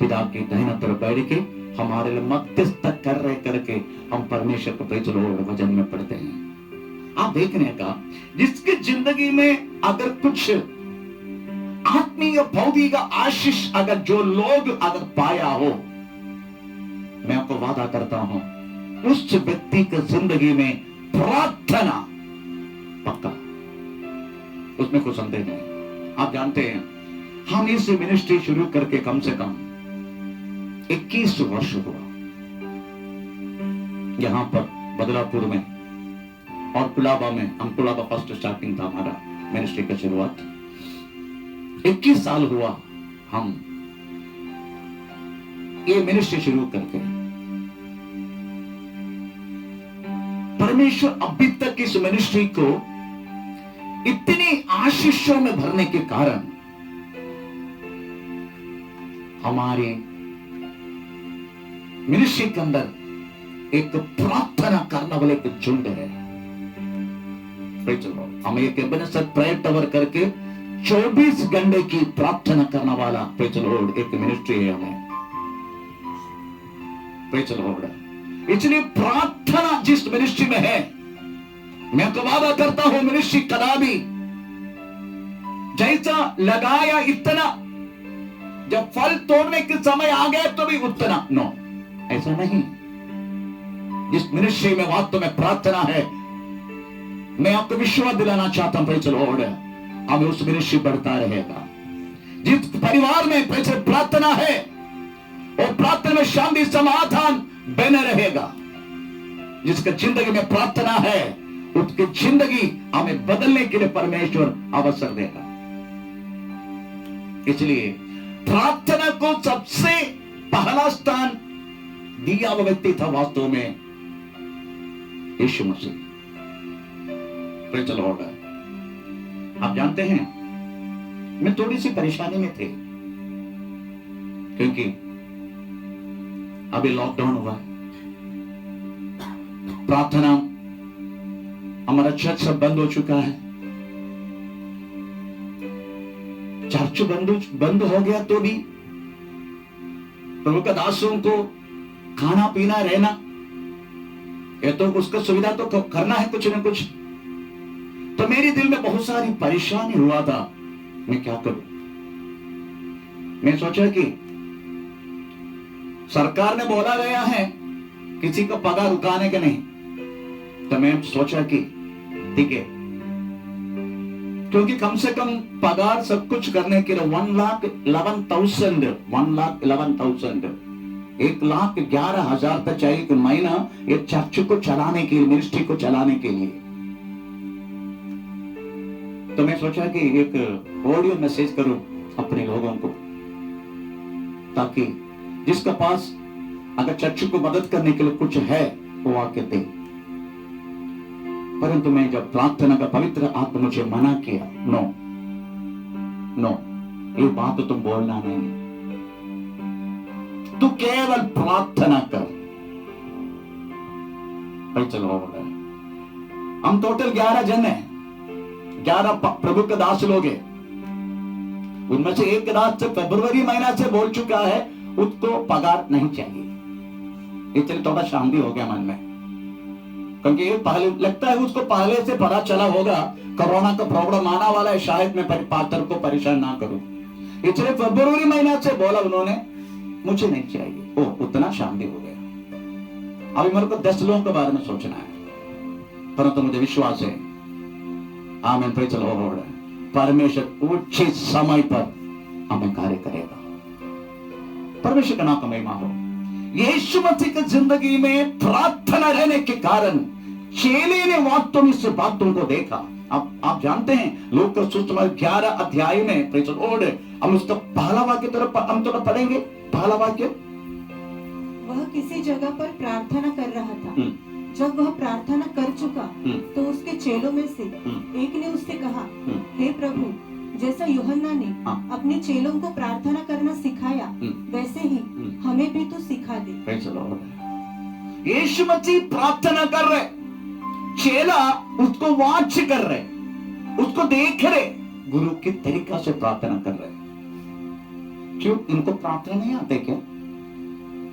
पिता की दाहिने तरफ बैठ के हमारे लिए मध्यस्थ कर रहे करके हम परमेश्वर को प्रेज़ लॉर्ड वचन में पढ़ते हैं। आप देखने का, जिसकी जिंदगी में अगर कुछ आत्मीय भौतिक आशीष अगर जो लोग अगर पाया हो, मैं आपको वादा करता हूं उस व्यक्ति की जिंदगी में प्रार्थना पक्का, उसमें कोई संदेह नहीं। आप जानते हैं हम इस मिनिस्ट्री शुरू करके कम से कम 21 वर्ष हुआ। यहां पर बदलापुर में और कुलाबा में, हम कुलाबा फर्स्ट स्टार्टिंग था हमारा मिनिस्ट्री का शुरुआत। 21 साल हुआ हम ये मिनिस्ट्री शुरू करके। परमेश्वर अभी तक इस मिनिस्ट्री को इतनी आशीषों में भरने के कारण हमारे मिनिस्ट्री के अंदर एक प्रार्थना करने वाले एक झुंड है। हम एक प्रेयर टावर करके 24 घंटे की प्रार्थना करने वाला प्रेज़ लॉर्ड एक मिनिस्ट्री है हमें, प्रेज़ लॉर्ड। इसलिए प्रार्थना जिस मिनिस्ट्री में है, मैं तो वादा करता हूं मिनिस्ट्री कदापि जैसा लगाया इतना, जब फल तोड़ने के समय आ गए तो भी उतना, नो ऐसा नहीं। जिस मिनिस्ट्री में वास्तव में प्रार्थना है, मैं आपको विश्वास दिलाना चाहता हूं प्रेज़ लॉर्ड, हमें उस मिनिस्ट्री बढ़ता रहेगा। जिस परिवार में प्रार्थना है और प्रार्थना में शांति समाधान बना रहेगा, जिसका जिंदगी में प्रार्थना है उसकी जिंदगी हमें बदलने के लिए परमेश्वर अवसर देगा। इसलिए प्रार्थना को सबसे पहला स्थान दिया हुआ व्यक्ति था वास्तव में यीशु मसीह, प्रेज़ लॉर्ड। आप जानते हैं मैं थोड़ी सी परेशानी में थे, क्योंकि अभी लॉकडाउन हुआ है, प्रार्थना हमारा चर्च सब बंद हो चुका है, चर्च बंद हो गया तो भी प्रभु के दासों को खाना पीना रहना, ये तो उसका सुविधा तो करना है कुछ ना कुछ। तो मेरे दिल में बहुत सारी परेशानी हुआ था, मैं क्या करूं। मैं सोचा कि सरकार ने बोला गया है किसी को पगार रुकाने के नहीं, तो मैं सोचा कि टिके, क्योंकि कम से कम पगार सब कुछ करने के लिए 1,11,000 1,11,000 तक चाहिए कि महीना ये चर्च को चलाने के लिए, मिनिस्ट्री को चलाने के लिए। तो मैं सोचा कि एक ऑडियो मैसेज करूं अपने लोगों को, ताकि जिसका पास अगर चर्च को मदद करने के लिए कुछ है वो आके दे। परंतु मैं जब प्रार्थना का पवित्र आत्मा मुझे मना किया, नो नो, ये बात तो तुम बोलना नहीं, तू केवल प्रार्थना कर। भाई चलो, हम टोटल 11 जन हैं, 11 प्रभु के दास लोग हैं। उनमें से एक दास फरवरी महीना से बोल चुका है उसको पगार नहीं चाहिए। इसलिए थोड़ा शांति हो गया मन में, क्योंकि पहले लगता है उसको पहले से पता चला होगा कोरोना का प्रॉब्लम आने वाला है, शायद मैं पास्टर को परेशान ना करूं, इसलिए फरवरी महीना से बोला उन्होंने मुझे नहीं चाहिए। ओ, उतना शांति हो गया। अभी मेरे को 10 लोगों के बारे में सोचना है, परंतु मुझे विश्वास है, आमीन, प्रेज़ द लॉर्ड, परमेश्वर उचित समय पर हमें कार्य करेगा। परमेश्वर का नाम का महिमा हो। यीशु मसीह की जिंदगी में प्रार्थना रहने के कारण चेले ने वास्तव में इस बातों को देखा। अब आप जानते हैं लोग का सुसमाचार 11 अध्याय में, प्रेज़ द लॉर्ड, हम उसका पहला वाक्य तरफ हम तो पढ़ेंगे। पहला वाक्य, वह किसी जगह पर प्रार्थना कर रहा था। जब वह प्रार्थना कर चुका तो उसके चेलों में से एक ने उससे कहा, हे प्रभु, जैसा यूहन्ना ने अपने चेलों को प्रार्थना करना सिखाया, वैसे ही हमें भी तो सिखा दे। Praise the lord. यीशु मसीह प्रार्थना कर रहे, चेला उसको वाच कर रहे, उसको देख रहे, गुरु की तरीका से प्रार्थना कर रहे। क्यों? इनको प्रार्थना नहीं आते क्या?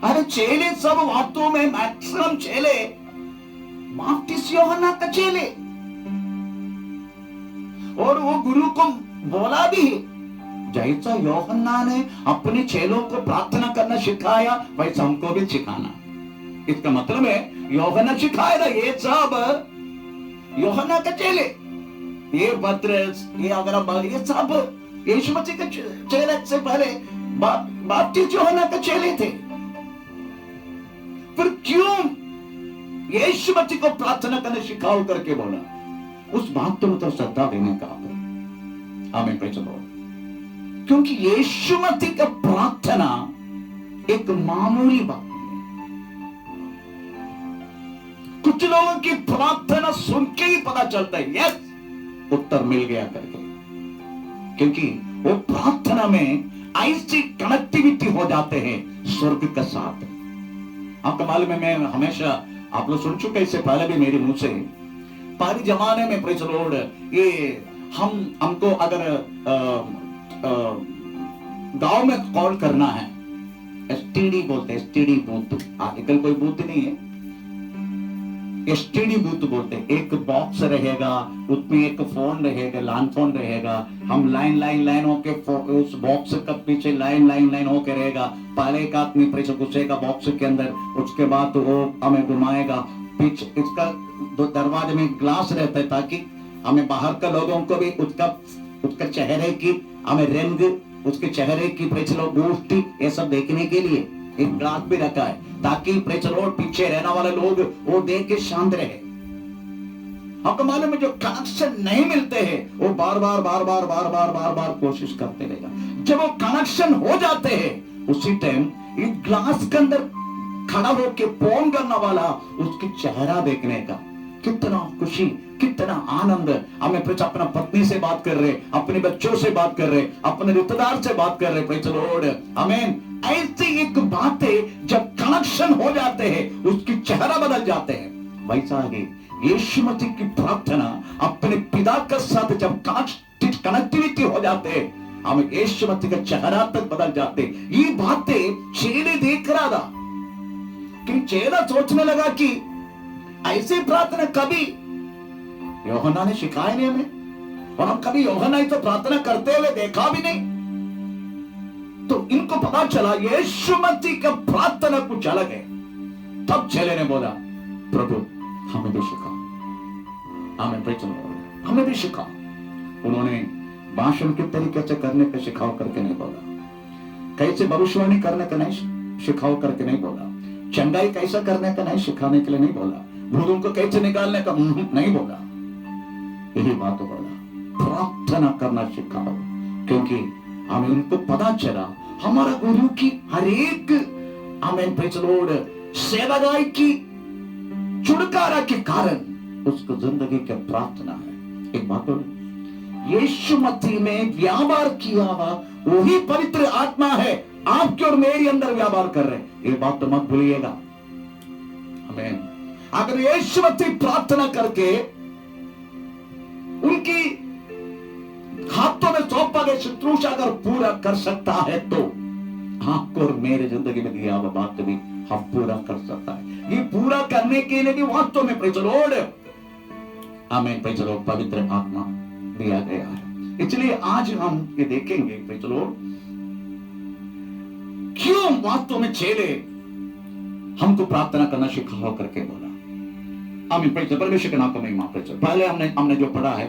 अरे चेले सब वास्तव में मैक्सिमम चेले बपतिस्मा यूहन्ना का चेले, और वो गुरु को बोला भी, जैसा यूहन्ना ने अपने चेलों को प्रार्थना करना सिखाया वैसा हमको भी सिखाना। इसका मतलब है यूहन्ना सिखाएगा, ये सब यूहन्ना का चेले, ये पतरस, ये अगर ये सब यीशु मसीह के चेले से पहले बपतिस्मा यूहन्ना के चेले थे। फिर क्यों यीशु मसीह को प्रार्थना करने सिखाओ करके बोला? उस बात तो श्रद्धा देने का। आमीन, प्रेज़ द लॉर्ड। क्योंकि यीशु मसीह का प्रार्थना एक मामूली बात नहीं है। कुछ लोगों की प्रार्थना सुन के ही पता चलता है यस उत्तर मिल गया करके, क्योंकि वो प्रार्थना में ऐसी कनेक्टिविटी हो जाते हैं स्वर्ग के साथ। आपको मालूम है, मैं हमेशा, आप लोग सुन चुके इससे पहले भी मेरे मुंह से, पहले जमाने में, प्रेज़ द लॉर्ड, ये हमको अगर गांव में कॉल करना है, एसटीडी बोलते हैं, एसटीडी बूथ, आजकल कोई बूथ नहीं है, एसटीडी बूथ बोलते हैं। एक बॉक्स रहेगा, उसमें एक फोन रहेगा, लैंड फोन रहेगा, हम लाइन होके उस बॉक्स का पीछे लाइन होके रहेगा। पहले एक आदमी प्रेस घुसेगा बॉक्स के अंदर, उसके बाद तो वो हमें घुमाएगा। पीछे इसका दरवाजे में ग्लास रहता है ताकि हमें बाहर के लोगों को भी उसका चेहरे की, हमें रंग, उसके चेहरे की गोष्ठी, ये सब देखने के लिए एक ग्लास भी रखा है, ताकि पीछे रहने वाले लोग वो देख के शांत रहे। आपको मालूम है, जो कनेक्शन नहीं मिलते हैं वो बार बार कोशिश करते रहेगा। जब वो कनेक्शन हो जाते हैं उसी टाइम एक ग्लास के अंदर खड़ा होके फोन करने वाला, उसकी चेहरा देखने का कितना खुशी, कितना आनंद। हमें अपना पत्नी से बात कर रहे, अपने बच्चों से बात कर रहे, अपने रिश्तेदार से बात कर रहे, प्रेज़ द लॉर्ड, आमीन। ऐसी एक बातें जब कनेक्शन हो जाते हैं उसकी चेहरा बदल जाते हैं। वैसा ही यीशु मसीह की प्रार्थना अपने पिता के साथ जब कनेक्टिविटी हो जाते हैं, हमें यीशु मसीह का चेहरा तक बदल जाते। ये बातें चेले देख रहा था, कि चेला सोचने लगा कि ऐसी प्रार्थना कभी यूहन्ना ने सिखाया नहीं हमें, और हम कभी यूहन्ना ही तो प्रार्थना करते हुए देखा भी नहीं। तो इनको पता चला यीशु मसीह का प्रार्थना कुछ अलग है। तब चेले ने बोला, प्रभु हमें भी सिखाओ। हमें हमें भी सिखा। उन्होंने भाषण के तरीके से करने का सिखाओ करके नहीं बोला, कैसे भविष्यवाणी करने का नहीं सिखाओ करके नहीं बोला, चंगाई कैसा करने का नहीं सिखाने के लिए नहीं बोला, भूतों को कैसे निकालने का नहीं बोला। यही बात बोला, प्रार्थना करना सिखाओ, क्योंकि हमें उनको पता चला हमारा गुरु की हर एक हमें प्रेज़ द लॉर्ड सेवागाई की छुटकारा के कारण उसको जिंदगी की प्रार्थना है। एक बात बोलो, यीशु मसीह में व्यापार किया हुआ वही पवित्र आत्मा है आपके और मेरे अंदर व्यापार कर रहे हैं। ये बात तो मत भूलिएगा। आमीन। अगर यीशु मसीह प्रार्थना करके उनकी हाथों में सौंपा गया शुश्रूषा अगर पूरा कर सकता है तो आपको और मेरे जिंदगी में दिया हुआ बात भी हम पूरा कर सकता है। ये पूरा करने के लिए भी वास्तव में प्रेज़ द लॉर्ड, आमीन, प्रेज़ द लॉर्ड, पवित्र आत्मा दिया गया है। इसलिए आज हम ये देखेंगे प्रेज़ द लॉर्ड, क्यों वास्तव में चेले हमको प्रार्थना करना सिखाओ करके बोला। आमीन, प्रेज़ द लॉर्ड, परमेश्वर के नाम को महिमा। Praise the Lord. पहले हमने जो पढ़ा है,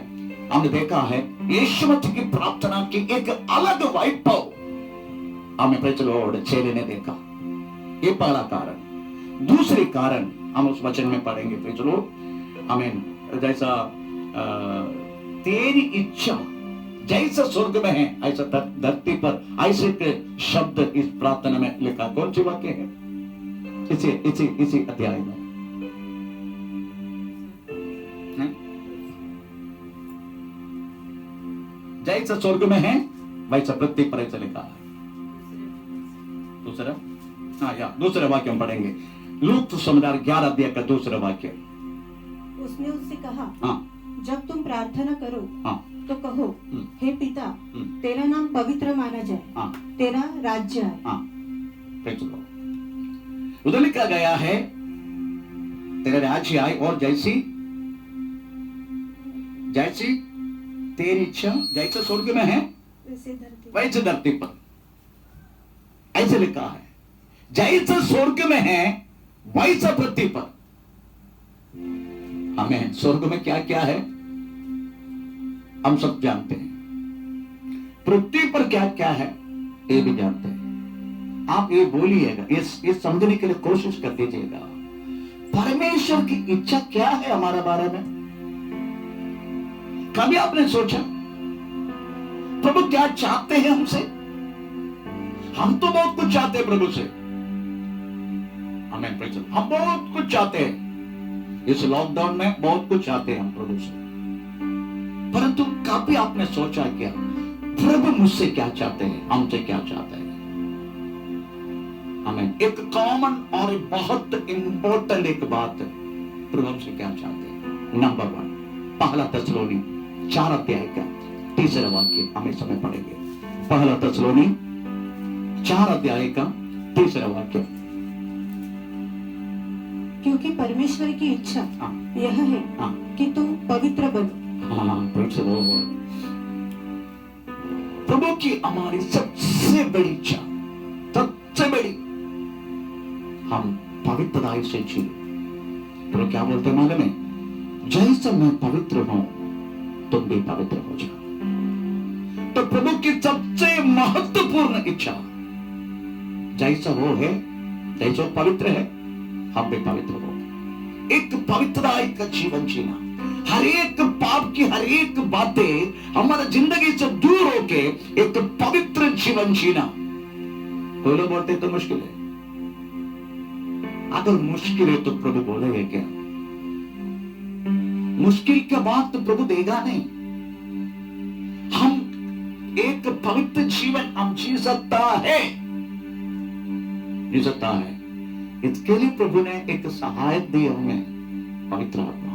हमने देखा है यीशु मसीह की प्रार्थना की एक अलग वैभव हमें प्रेज़ द लॉर्ड चेले ने देखा। ये पहला कारण। दूसरी कारण हम उस वचन में पढ़ेंगे प्रेज़ द लॉर्ड, आमीन, जैसा तेरी इच्छा जैसा स्वर्ग में है ऐसा धरती पर, ऐसे के शब्द इस प्रार्थना में लिखा। कौन सी वाक्य है? इसी अध्याय में जैसा स्वर्ग में है वैसा पृथ्वी पर ऐसा लिखा है। दूसरा वाक्य हम पढ़ेंगे, लूक सुसमाचार 11 अध्याय का दूसरा वाक्य। उसने उससे कहा, हाँ, जब तुम प्रार्थना करो हाँ, तो कहो, हे पिता, तेरा नाम पवित्र माना जाए, हाँ, तेरा राज्य आए। हाँ, प्रेज़ द लॉर्ड। उधर लिखा गया है तेरा राज्य आए और जैसी तेरी इच्छा जैसे स्वर्ग में है वैसे धरती पर, ऐसे लिखा है। जैसे स्वर्ग में है वैसा पृथ्वी पर। हमें स्वर्ग में क्या क्या है हम सब जानते हैं, पृथ्वी पर क्या क्या है ये भी जानते हैं। आप ये बोलिएगा, ये समझने के लिए कोशिश कर दीजिएगा, परमेश्वर की इच्छा क्या है हमारे बारे में। कभी आपने सोचा प्रभु क्या चाहते हैं हमसे? हम तो बहुत कुछ चाहते हैं प्रभु से, हमें हम बहुत कुछ चाहते हैं। इस लॉकडाउन में बहुत कुछ चाहते हैं हम प्रभु से, परंतु कभी आपने सोचा क्या प्रभु मुझसे क्या चाहते हैं, हमसे क्या चाहते हैं? हमें एक कॉमन और बहुत इंपॉर्टेंट एक बात प्रभु हमसे क्या चाहते हैं। नंबर 1, पहला थिस्सलुनी 4 अध्याय का 3 वाक्य हमें समय पढ़ेंगे। पहला थिस्सलुनी 4 अध्याय का 3 वाक्य। क्योंकि परमेश्वर की इच्छा यह है कि तुम पवित्र बनो। प्रभु की हमारी सबसे बड़ी इच्छा, सबसे बड़ी, हम पवित्रता से जिए। तो क्या बोलते हैं मालूम है? जैसे मैं पवित्र हूं तुम भी पवित्र हो जाओ। तो प्रभु की सबसे महत्वपूर्ण इच्छा जैसा वो है, जैसा वो पवित्र है, हम भी पवित्र हो। एक पवित्रता का जीवन जीना, हर एक पाप की हर एक बातें हमारे जिंदगी से दूर होके एक पवित्र जीवन जीना। कोई लोग बोलते तो मुश्किल है। अगर मुश्किल है तो प्रभु बोलेगा क्या? मुश्किल के बाद तो प्रभु देगा नहीं। हम एक पवित्र जीवन हम जी सकता है, इसके लिए प्रभु ने एक सहायक दी हमें, पवित्र आत्मा।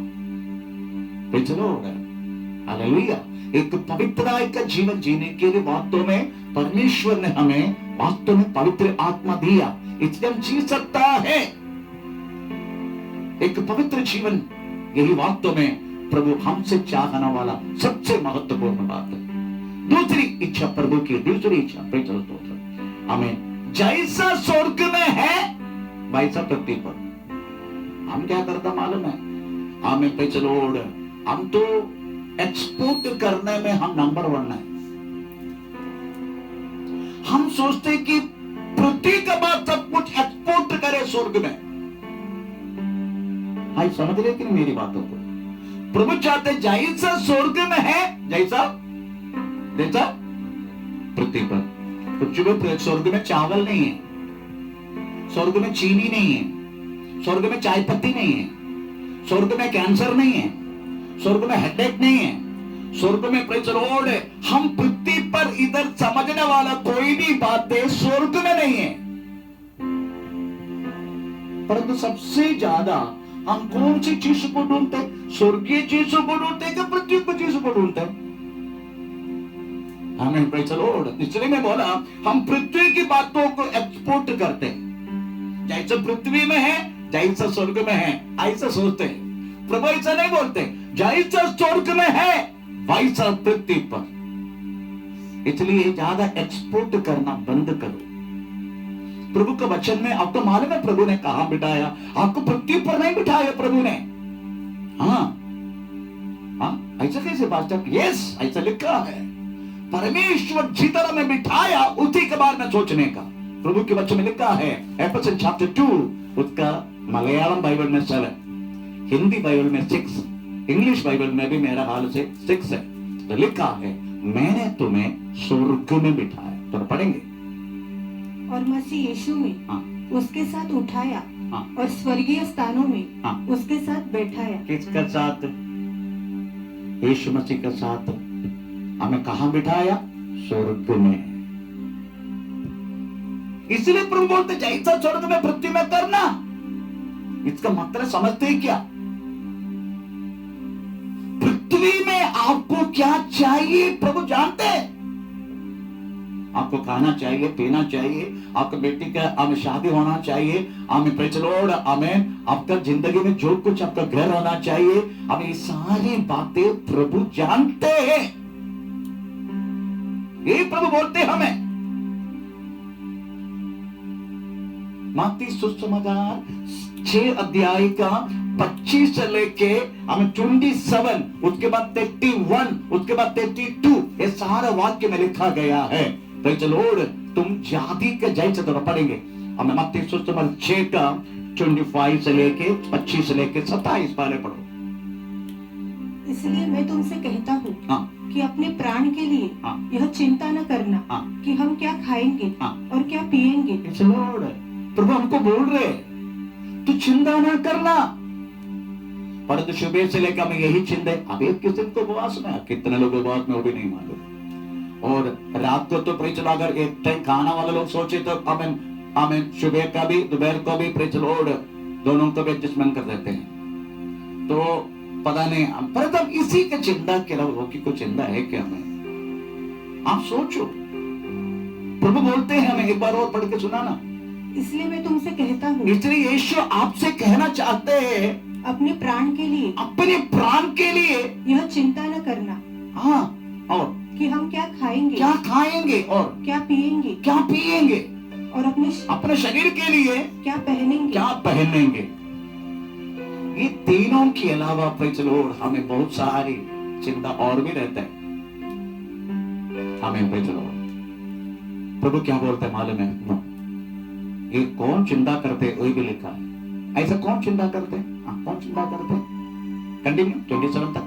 हालेलुया। एक पवित्रता का जीवन जीने के लिए वास्तव में परमेश्वर ने हमें वास्तव में पवित्र आत्मा दिया, इसलिए हम जी सकता है एक पवित्र जीवन। यही वास्तव में प्रभु हमसे चाहने वाला सबसे महत्वपूर्ण बात है। दूसरी इच्छा प्रभु की, दूसरी इच्छा हमें जैसा स्वर्ग में है वैसा पृथ्वी पर। हम क्या करता मालूम है? हमें प्रेज़ द लॉर्ड हम तो एक्सपोर्ट करने में हम नंबर 1 है। हम सोचते कि पृथ्वी के बाद सब कुछ एक्सपोर्ट करे स्वर्ग में। हाँ, समझ रहे कि नहीं मेरी बातों को? प्रभु चाहते जैसा स्वर्ग में है, जैसा जैसा पृथ्वी पर। कुछ स्वर्ग में चावल नहीं है, स्वर्ग में चीनी नहीं है, स्वर्ग में चाय पत्ती नहीं है, स्वर्ग में कैंसर नहीं है, स्वर्ग में हेडेक नहीं है, स्वर्ग में प्रेज द लॉर्ड है। हम पृथ्वी पर इधर समझने वाला कोई भी बातें स्वर्ग में नहीं है। परंतु सबसे ज्यादा हम कौन सी चीज को ढूंढते? स्वर्गीय चीजों को ढूंढते कि पृथ्वी की चीजों को ढूंढते? हमें प्रेज द लॉर्ड। इसलिए मैं बोला हम पृथ्वी की बातों को एक्सपोर्ट करते हैं। जैसा पृथ्वी में है, जैसा स्वर्ग में है, ऐसा सोचते हैं। प्रभु ऐसा नहीं बोलते, जैसा स्वर्ग में है वैसा पृथ्वी पर। इसलिए ज्यादा एक्सपोर्ट करना बंद करो। प्रभु का वचन में आपको मालूम है प्रभु ने कहां बिठाया? आपको पृथ्वी पर नहीं बिठाया प्रभु ने। हाँ, ऐसा कैसे बात? यस, ऐसा लिखा है। परमेश्वर जितना में बिठाया उसी के बारे में सोचने का प्रभु के वचन में लिखा है। एफेसियंस चैप्टर 2, उसका मलयालम बाइबल में 7, हिंदी बाइबल में 6, इंग्लिश बाइबल में भी मेरा हाल से 6 है। तो लिखा है मैंने तुम्हें स्वर्ग में बिठाया। तो पढ़ेंगे। और मसीह यीशु में हाँ, उसके साथ उठाया हाँ, और स्वर्गीय स्थानों में हाँ। उसके साथ बैठाया। किसके साथ? यीशु मसीह के साथ। हमें कहां बिठाया? स्वर्ग में। इसलिए प्रभु बोलते जैसा स्वर्ग में पृथ्वी में करना। इसका मतलब समझते हैं क्या? पृथ्वी में आपको क्या चाहिए प्रभु जानते हैं। आपको खाना चाहिए, पीना चाहिए, आपके बेटी का हमें शादी होना चाहिए, हमें प्रेज द लॉर्ड, हमें आपका जिंदगी में जो कुछ आपका घर होना चाहिए, हमें ये सारी बातें प्रभु जानते हैं। ये प्रभु बोलते हैं हमें। मत्ती सुसमाचार 6 अध्याय का 25 से लेके हमें 27, उसके बाद 31, उसके बाद 32, ये सारा वाक्य में लिखा गया है। Praise the Lord. तुम जाति के जैसे तो पढ़ेंगे। हमें मत्ती सुसमाचार 6 का 25 से लेके 25 से लेके 27 पहले पढ़ो। इसलिए मैं तुमसे कहता हूँ हाँ, कि अपने प्राण के लिए हाँ, यह चिंता न करना हाँ, कि हम क्या खाएंगे हाँ। और क्या पिएंगे। Praise the Lord. प्रभु हमको बोल रहे तू चिंता ना करना। परंतु सुबह से लेकर हमें यही चिंता है। अब एक किसी को उपवास में, कितने लोग उपवास में वो भी नहीं मालूम। और रात को तो प्रेज द लॉर्ड, अगर एक टाइम खाना वाले लोग सोचे तो हमें सुबह का भी दोपहर को भी प्रेज द लॉर्ड दोनों को भी एडजस्टमेंट कर देते हैं। तो पता नहीं, परंतु हम इसी की चिंता के रहो कि कोई चिंता है क्या हमें? आप सोचो। प्रभु बोलते हैं हमें, एक बार और पढ़ के सुनाना। इसलिए मैं तुमसे कहता हूँ इसलिए यीशु आपसे कहना चाहते हैं अपने प्राण के लिए अपने प्राण के लिए यह चिंता न करना। हाँ, और कि हम क्या खाएंगे, क्या खाएंगे और क्या पिएंगे, क्या पिएंगे, और अपने शरीर के लिए क्या पहनेंगे। क्या पहनेंगे। ये तीनों के अलावा प्रेज द लॉर्ड हमें बहुत सारी चिंता और भी रहता है। हमें प्रेज द लॉर्ड। प्रभु क्या बोलते हैं मालूम है? ये कौन चिंता करते वही भी लिखा है। ऐसा कौन चिंता करते? कौन चिंता करते? कंटिन्यू 27 तक।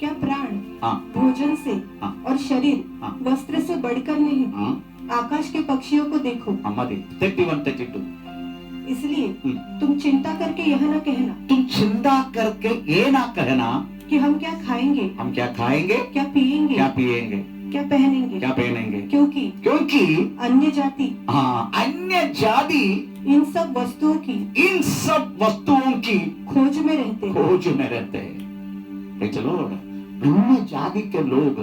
क्या प्राण हाँ, भोजन से हाँ, और शरीर हाँ, वस्त्र से बढ़कर नहीं। हाँ, आकाश के पक्षियों को देखो। हमारी 31, 32। इसलिए तुम चिंता करके यह न कहना, तुम चिंता करके ये ना कहना कि हम क्या खाएंगे, हम क्या खाएंगे, क्या पिएंगे, क्या पिएंगे, क्या पहनेंगे, क्या पहनेंगे। क्योंकि अन्य जाति इन सब वस्तुओं की खोज में रहते हैं। चलो, अन्य जाति के लोग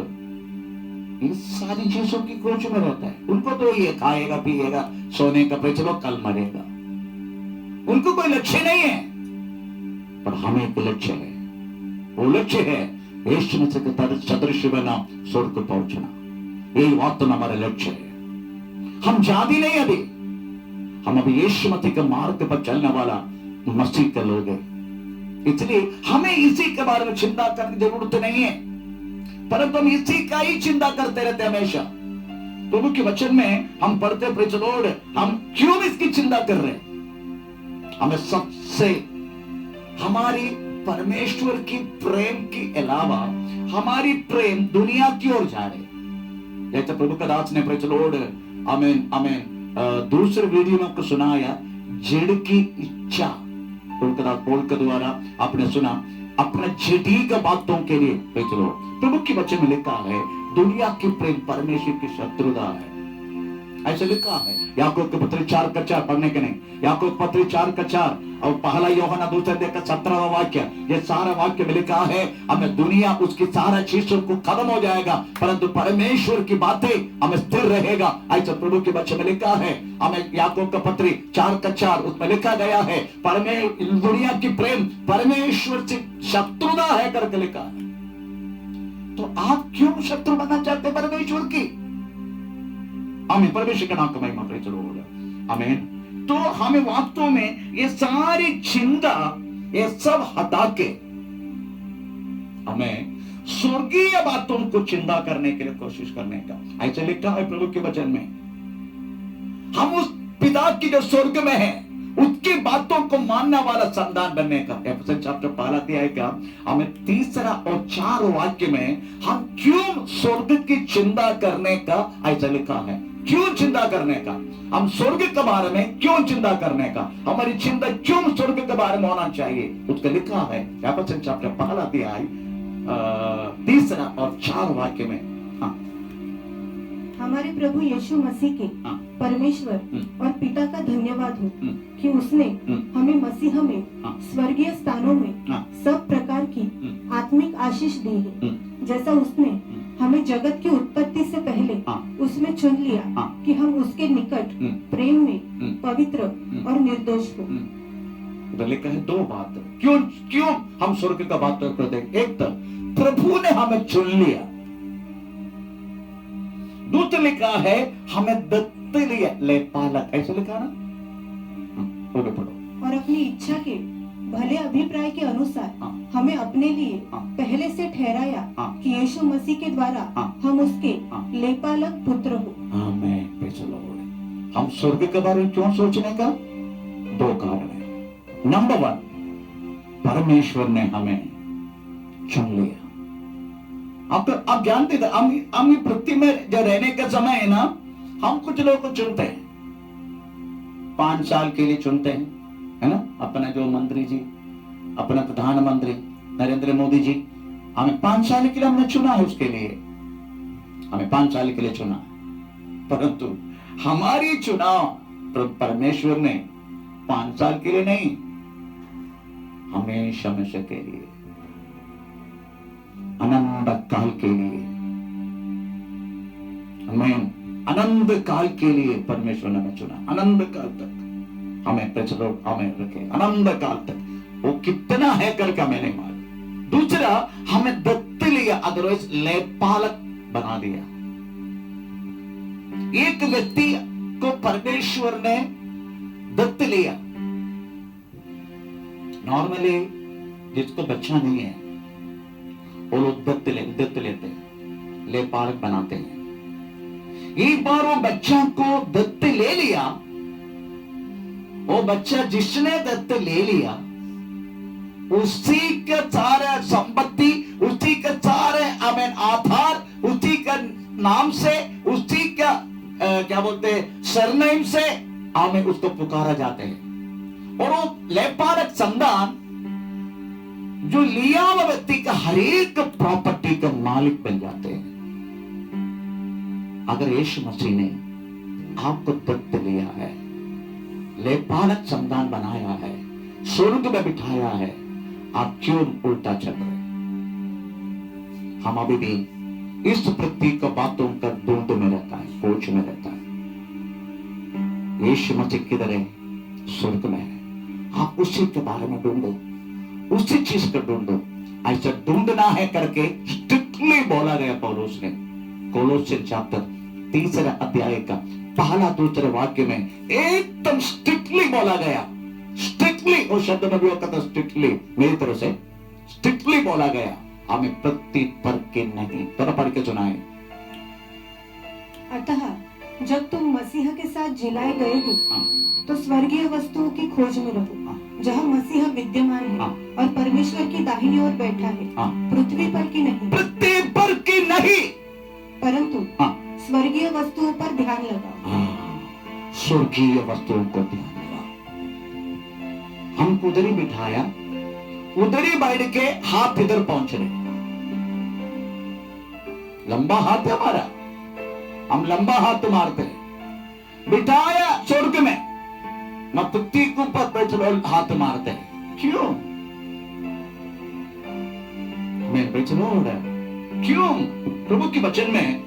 इन सारी चीजों की खोज में रहता है। उनको तो ये खाएगा पिएगा सोने का पे चलो कल मरेगा, उनको कोई लक्ष्य नहीं है। पर हमें एक लक्ष्य है। वो लक्ष्य है यीशु मसीह के सदृश बना स्वर्ग पहुंचना। यही बात तो हमारा लक्ष्य है। हम जाति नहीं, अभी हम अभी यीशु मसीह के मार्ग पर चलने वाला मसीह के लोग हैं। इसलिए हमें इसी के बारे में चिंता करने की जरूरत नहीं है, परंतु हम इसी का ही चिंता करते रहते हैं हमेशा। प्रभु के वचन में हम पढ़ते प्रेज द लॉर्ड, हम क्यों इसकी चिंता कर रहे हैं? हमें सबसे हमारी परमेश्वर की प्रेम के अलावा हमारी प्रेम दुनिया की ओर जा रही। जैसे प्रभु का दास ने प्रेज द लॉर्ड आमीन आमीन दूसरे वीडियो में आपको सुनाया, जड़ की इच्छा प्रभु का दास पौल के द्वारा आपने सुना, अपने जड़ी की बातों के लिए प्रेज द लॉर्ड। प्रभु के वचन में लिखा है दुनिया की प्रेम परमेश्वर की शत्रुता है, ऐसा लिखा है। याकूब के पत्र 4:4 पढ़ने के नहीं, याकूब पत्र 4:4 और पहला यूहन्ना 2:17 वाक्य, ये सारा वाक्य में लिखा है हमें दुनिया उसकी सारा चीजों को खत्म हो जाएगा, परंतु परमेश्वर की बातें हमें स्थिर रहेगा, ऐसा प्रभु के वचन में लिखा है। हमें याकूब का पत्र 4:4 उसमें लिखा गया है दुनिया की प्रेम परमेश्वर से शत्रुता है करके लिखा है। तो आप क्यों शत्रु बनना चाहते हैं परमेश्वर की? आमीन, परमेश्वर का नाम का महिमा प्रेज द लॉर्ड, आमीन। तो हमें वास्तव में ये सारी चिंता ये सब हटा के हमें स्वर्गीय बातों को चिंता करने के लिए कोशिश करने का, ऐसा लिखा है प्रभु के वचन में। हम उस पिता की जो स्वर्ग में है उसकी बातों को मानने वाला संतान बनने का। एफएसस चैप्टर 1 अध्याय का हमें 3 और 4 वाक्य में हम क्यों स्वर्ग की चिंता करने का ऐसा लिखा है, क्यों चिंता करने का, हम स्वर्ग के बारे में क्यों चिंता करने का, हमारी चिंता क्यों स्वर्ग के बारे में होना चाहिए, उसका लिखा है एफएसस चैप्टर 1 अध्याय 3 और 4 वाक्य में। हमारे प्रभु यीशु मसीह के परमेश्वर और पिता का धन्यवाद हो कि उसने हमें मसीह में स्वर्गीय स्थानों में सब प्रकार की आत्मिक आशीष दी है, जैसा उसने हमें जगत की उत्पत्ति से पहले उसमें चुन लिया कि हम उसके निकट प्रेम में पवित्र और निर्दोष हो। लिखा है 2 बात क्यों क्यों हम स्वर्ग का बात करते हैं। एक तो प्रभु ने हमें चुन लिया, दूसरा लिखा है हमें दत्त लिया, ले पालक, ऐसा लिखा ना, पढ़ो। और अपनी इच्छा के भले अभिप्राय के अनुसार हमें अपने लिए पहले से ठहराया कि यीशु मसीह के द्वारा हम उसके लेपालक पुत्र हो। आमीन, प्रेज़ द लॉर्ड। हम स्वर्ग के बारे में क्यों सोचने का? 2 कारण है। नंबर 1, परमेश्वर ने हमें चुन लिया। आप जानते थे हम पृथ्वी में जो रहने का समय है ना, हम कुछ लोगों को चुनते हैं, 5 साल के लिए चुनते हैं, है ना। अपना जो मंत्री जी, अपना प्रधानमंत्री नरेंद्र मोदी जी, हमें 5 साल के लिए हमने चुना है, उसके लिए हमें 5 साल के लिए चुना, परंतु हमारी चुनाव परमेश्वर ने 5 साल के लिए नहीं, हमेशा हमेशा के लिए, अनंत काल के लिए, हमें अनंत काल के लिए परमेश्वर ने हमें चुना, अनंत काल तक हमें प्रचलित हमें रखे, अनंत काल तक। वो कितना है करके हमें नहीं मालूम। दूसरा, हमें दत्त लिया, अदरवाइज लेपालक बना दिया। एक व्यक्ति को परमेश्वर ने दत्त लिया। नॉर्मली जिसको बच्चा नहीं है वो लोग दत्त लेते हैं, लेपालक बनाते हैं। एक बार वो बच्चा को दत्त ले लिया, वो बच्चा जिसने दत्त ले लिया उसी के सारे संपत्ति, उसी के सारे आधार, उसी का नाम से, उसी का क्या बोलते हैं सरनेम से हमें उसको पुकारा जाते हैं। और वो लेपालक संतान जो लिया हुआ व्यक्ति का हर एक प्रॉपर्टी का मालिक बन जाते हैं। अगर यीशु मसीह ने आपको दत्त लिया है, लेपालक संतान बनाया है, स्वर्ग में बिठाया है, आप क्यों उल्टा चल रहे? हम अभी भी इस पृथ्वी का बातों का ढूंढ में रहता है, खोज में रहता है। यीशु मसीह किधर है? स्वर्ग में है। आप उसी के बारे में ढूंढो, उसी चीज को ढूंढो। ऐसा ढूंढना है करके स्ट्रिक्टली बोला गया पौलुस ने कोलोसियन चैप्टर 3 अध्याय का 1-2 वाक्य में एकदम स्ट्रिक्टली बोला गया स्ट्रिक्टली, उस शब्द में भी वो कहता स्ट्रिक्टली, मेरी तरफ से स्ट्रिक्टली बोला गया, हमें प्रति पर के नहीं। तो पढ़ के सुनाए। अतः जब तुम मसीह के साथ जिलाए गए हो हाँ, तो स्वर्गीय वस्तुओं की खोज में रहो, हाँ, जहाँ मसीह विद्यमान है हाँ। और परमेश्वर की दाहिनी ओर बैठा है, हाँ। पृथ्वी पर की नहीं पृथ्वी पर की नहीं, परंतु हाँ, स्वर्गीय वस्तुओं पर ध्यान लगाओ। हाँ, स्वर्गीय वस्तुओं को ध्यान लगा। हमको उधर ही बिठाया, उधर ही बैठ के हाथ इधर पहुंच रहे, लंबा हाथ है हमारा, हम लंबा हाथ मारते हैं। बिठाया स्वर्ग में, न पृथ्वी के ऊपर बैठे हाथ मारते हैं। क्यों? मैं बैठलोड है क्यों? प्रभु के वचन में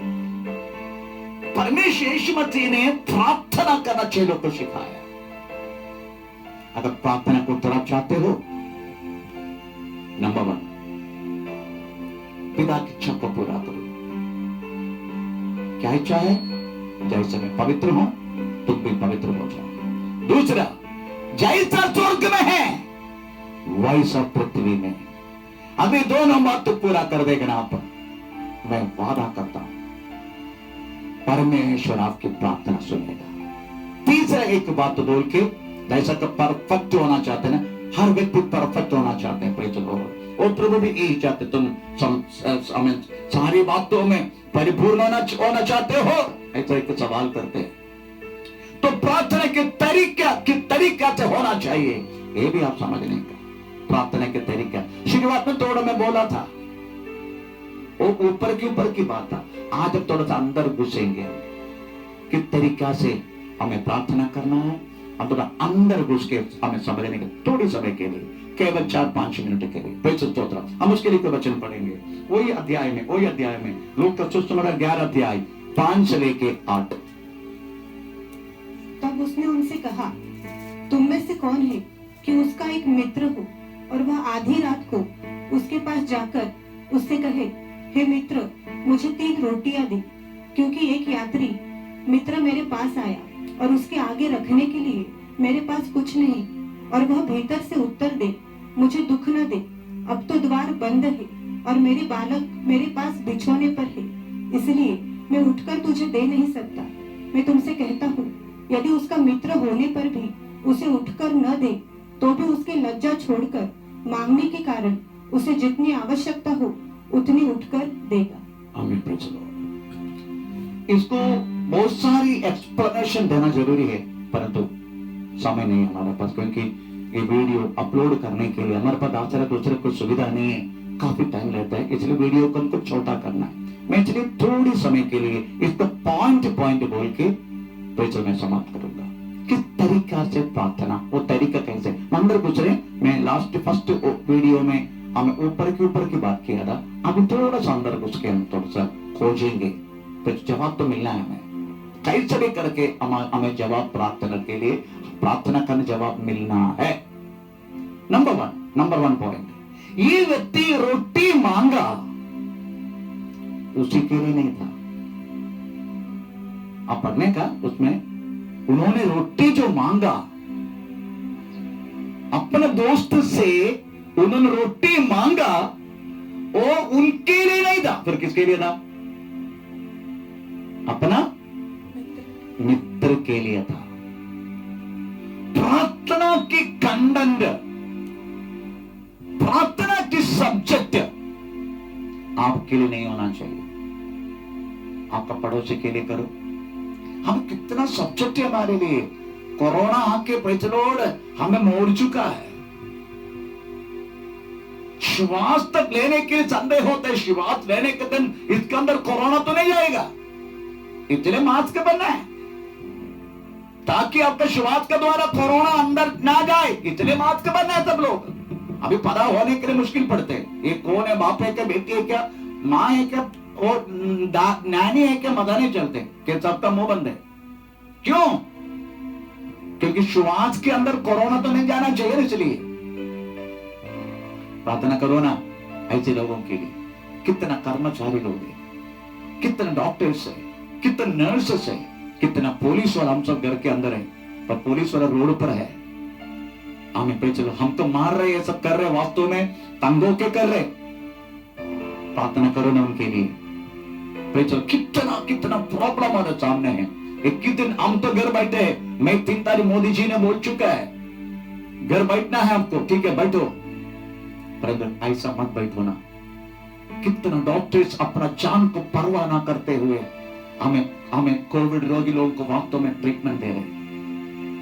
परमेश्वर यीशु मसीह ने प्रार्थना करना चेलों को सिखाया। अगर प्रार्थना को तरफ चाहते हो, नंबर 1, पिता की इच्छा को पूरा करो। क्या इच्छा है? जैसे मैं पवित्र हूं, तुम भी पवित्र हो जाओ। दूसरा, जैसा स्वर्ग में है वैसा पृथ्वी में। अभी दोनों बात तो पूरा कर देगा ना आप, मैं वादा करता हूं परमेश्वर आपकी प्रार्थना सुनेगा। तीसरा एक बात बोल के, जैसा कि परफेक्ट होना चाहते हैं ना, हर व्यक्ति परफेक्ट होना चाहते हैं, प्रेज़ द लॉर्ड। और प्रभु भी यही चाहते, तुम सारी बातों में परिपूर्ण होना चाहते हो, ऐसा एक सवाल करते हैं। तो प्रार्थना के तरीका से होना चाहिए, ये भी आप समझने का। प्रार्थना के तरीका शुरुआत में थोड़ा मैं बोला था, वो ऊपर की बात था। आज अब थोड़ा सा अंदर घुसेंगे, किस तरीका से हमें प्रार्थना करना है, हम थोड़ा अंदर घुस के हमें समझने के थोड़ी समय के लिए, केवल 4-5 मिनट के लिए, प्रेज़ द लॉर्ड, हम उसके लिए वचन पढ़ेंगे। वही अध्याय में लूका का सुसमाचार 11 अध्याय 5 से लेके 8। तब उसने उनसे कहा, तुम में से कौन है कि उसका एक मित्र हो और वह आधी रात को उसके पास जाकर उससे कहे, हे मित्र, मुझे 3 रोटियां दे, क्योंकि एक यात्री मित्र मेरे पास आया और उसके आगे रखने के लिए मेरे पास कुछ नहीं, और वह भीतर से उत्तर दे, मुझे दुख न दे, अब तो द्वार बंद है और मेरे बालक मेरे पास बिछोने पर है, इसलिए मैं उठकर तुझे दे नहीं सकता। मैं तुमसे कहता हूँ, यदि उसका मित्र होने पर भी उसे उठकर न दे, तो भी उसकी लज्जा छोड़कर मांगने के कारण उसे जितनी आवश्यकता हो उतनी उठकर देगा। आमीन, प्रेज़ द लॉर्ड। इसको बहुत सारी एक्सप्लेनेशन देना जरूरी है, परंतु समय नहीं है हमारे पास, क्योंकि ये वीडियो अपलोड करने के लिए हमारे पास दूसरे कोई सुविधा नहीं है, काफी टाइम लगता है, इसलिए वीडियो को हमको छोटा करना है। मैं इसलिए थोड़ी समय के लिए इसको पॉइंट बोल के तो मैं समाप्त करूंगा। किस तरीका से प्रार्थना, वो तरीका कैसे अंदर घुस रहे। मैं फर्स्ट वीडियो में हमें ऊपर की बात किया था, अभी थोड़ा सा अंदर घुस के हम थोड़ा सा खोजेंगे, तो जवाब तो मिलना है हमें, कैसे भी करके हमें जवाब प्रार्थना के लिए, प्रार्थना करने जवाब मिलना है। नंबर 1 पॉइंट, ये व्यक्ति रोटी मांगा उसी के लिए नहीं था। आप पढ़ने का उसमें, उन्होंने रोटी जो मांगा अपने दोस्त से, उन्होंने रोटी मांगा, वो उनके लिए नहीं था, फिर किसके लिए था? अपना मित्र के लिए था। प्रार्थना की कंटेंट, प्रार्थना की सब्जेक्ट आपके लिए नहीं होना चाहिए, आपका पड़ोसी के लिए करो। हम कितना सब्जेक्ट है हमारे लिए। कोरोना आके प्रेज़ द लॉर्ड हमें मोड़ चुका है। श्वास तक लेने के संदेह होते, श्वास लेने के दिन इसके अंदर कोरोना तो नहीं जाएगा, इसलिए मास्क बनना है ताकि आपके श्वास के द्वारा कोरोना अंदर ना जाए, इसलिए मास्क बनना है सब लोग। अभी पता होने के लिए मुश्किल पड़ते हैं, ये कौन है, बाप है क्या, बेटी है क्या, माँ है क्या, और नानी है क्या, पता नहीं चलते कि सबका मुंह बंद है। क्यों? क्योंकि श्वास के अंदर कोरोना तो नहीं जाना चाहिए, इसलिए प्रार्थना करो ना ऐसे लोगों के लिए। कितना कर्मचारी लोग हैं, कितने डॉक्टर्स है, कितने नर्सेस है, कितना पुलिस वाला, हम सब घर के अंदर है, पर पुलिस वाला रोड पर है, हमें पे चलो, हम तो मार रहे ये सब कर रहे, वास्तव में तंगों के कर रहे। प्रार्थना करो ना उनके लिए। पे चलो, कितना कितना प्रॉब्लम हमारे सामने है। 21 दिन हम तो घर बैठे हैं। मैं 3 तारीख मोदी जी ने बोल चुका है घर बैठना है हमको, ठीक है बैठो। ब्रदर ऐसा मत बैठो ना। कितना डॉक्टर्स अपना जान को परवाह ना करते हुए हमें कोविड रोगी लोगों को वास्तव में ट्रीटमेंट दे रहे।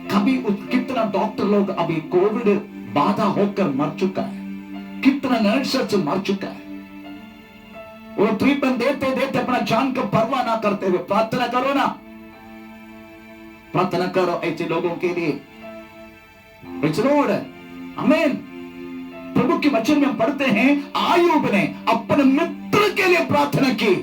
कभी कितना डॉक्टर लोग अभी कोविड बाधा होकर मर चुका है, कितना नर्सेस मर चुका है। वो ट्रीटमेंट देते देते अपना जान को परवाह ना करते हुए। प्रार्थना करो ना, प्रार्थना करो ऐसे लोगों के लिए। आमीन। प्रभु के वचन में हम पढ़ते हैं, आयूब ने अपने मित्र के लिए प्रार्थना की,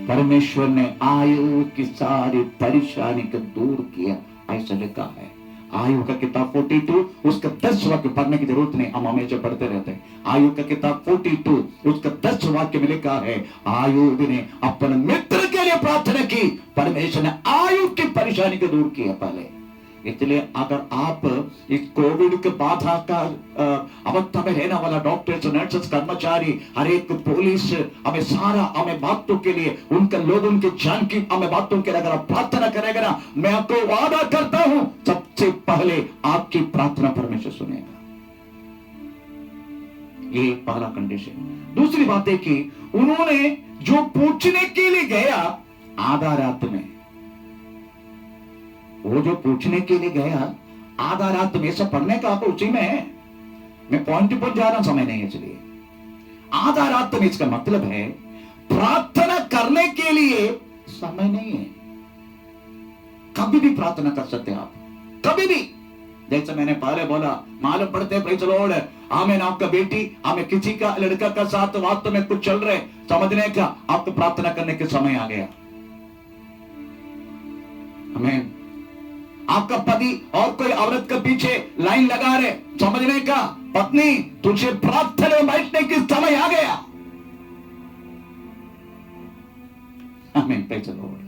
परमेश्वर ने आयूब की सारी परेशानी को दूर किया, ऐसा लिखा है। आयु का किताब 42 उसका 10 वाक्य पढ़ने की जरूरत नहीं, हम हमेशा पढ़ते रहते हैं। आयु का किताब 42 उसका 10 वाक्य में लिखा है, आयुब ने अपने मित्र के लिए प्रार्थना की, परमेश्वर ने आयुब की परेशानी को दूर किया पहले। इसलिए अगर आप इस कोविड के बाधा का अवस्था में रहने वाला डॉक्टर्स, नर्सेस, कर्मचारी, हर एक पुलिस, हमें सारा हमें बातों के लिए उनके लोगों के जान की हमें बातों के लिए अगर आप प्रार्थना करेगा ना, मैं आपको वादा करता हूं सबसे पहले आपकी प्रार्थना परमेश्वर सुनेगा। ये पहला कंडीशन। दूसरी बात है कि उन्होंने जो पूछने के लिए गया आधा रात में, वो जो पूछने के लिए गया आधा रात में, सब पढ़ने का आपको उसी में है, मैं पॉइंट पर जा रहा हूं, समय नहीं है इसलिए। आधा रात में इसका मतलब है प्रार्थना करने के लिए समय नहीं है। कभी भी प्रार्थना कर सकते हैं आप, कभी भी। जैसे मैंने पहले बोला, मालूम पड़ते प्रेज़ लॉर्ड, आमीन, आपका बेटी, हमें किसी का लड़का का साथ वास्तव में कुछ चल रहे समझने का, आपको प्रार्थना करने के समय आ गया। आमीन। आपका पति और कोई औरत के पीछे लाइन लगा रहे समझने का, पत्नी तुझे प्रार्थना में बैठने की समय आ गया। आमीन, प्रेज़ द लॉर्ड।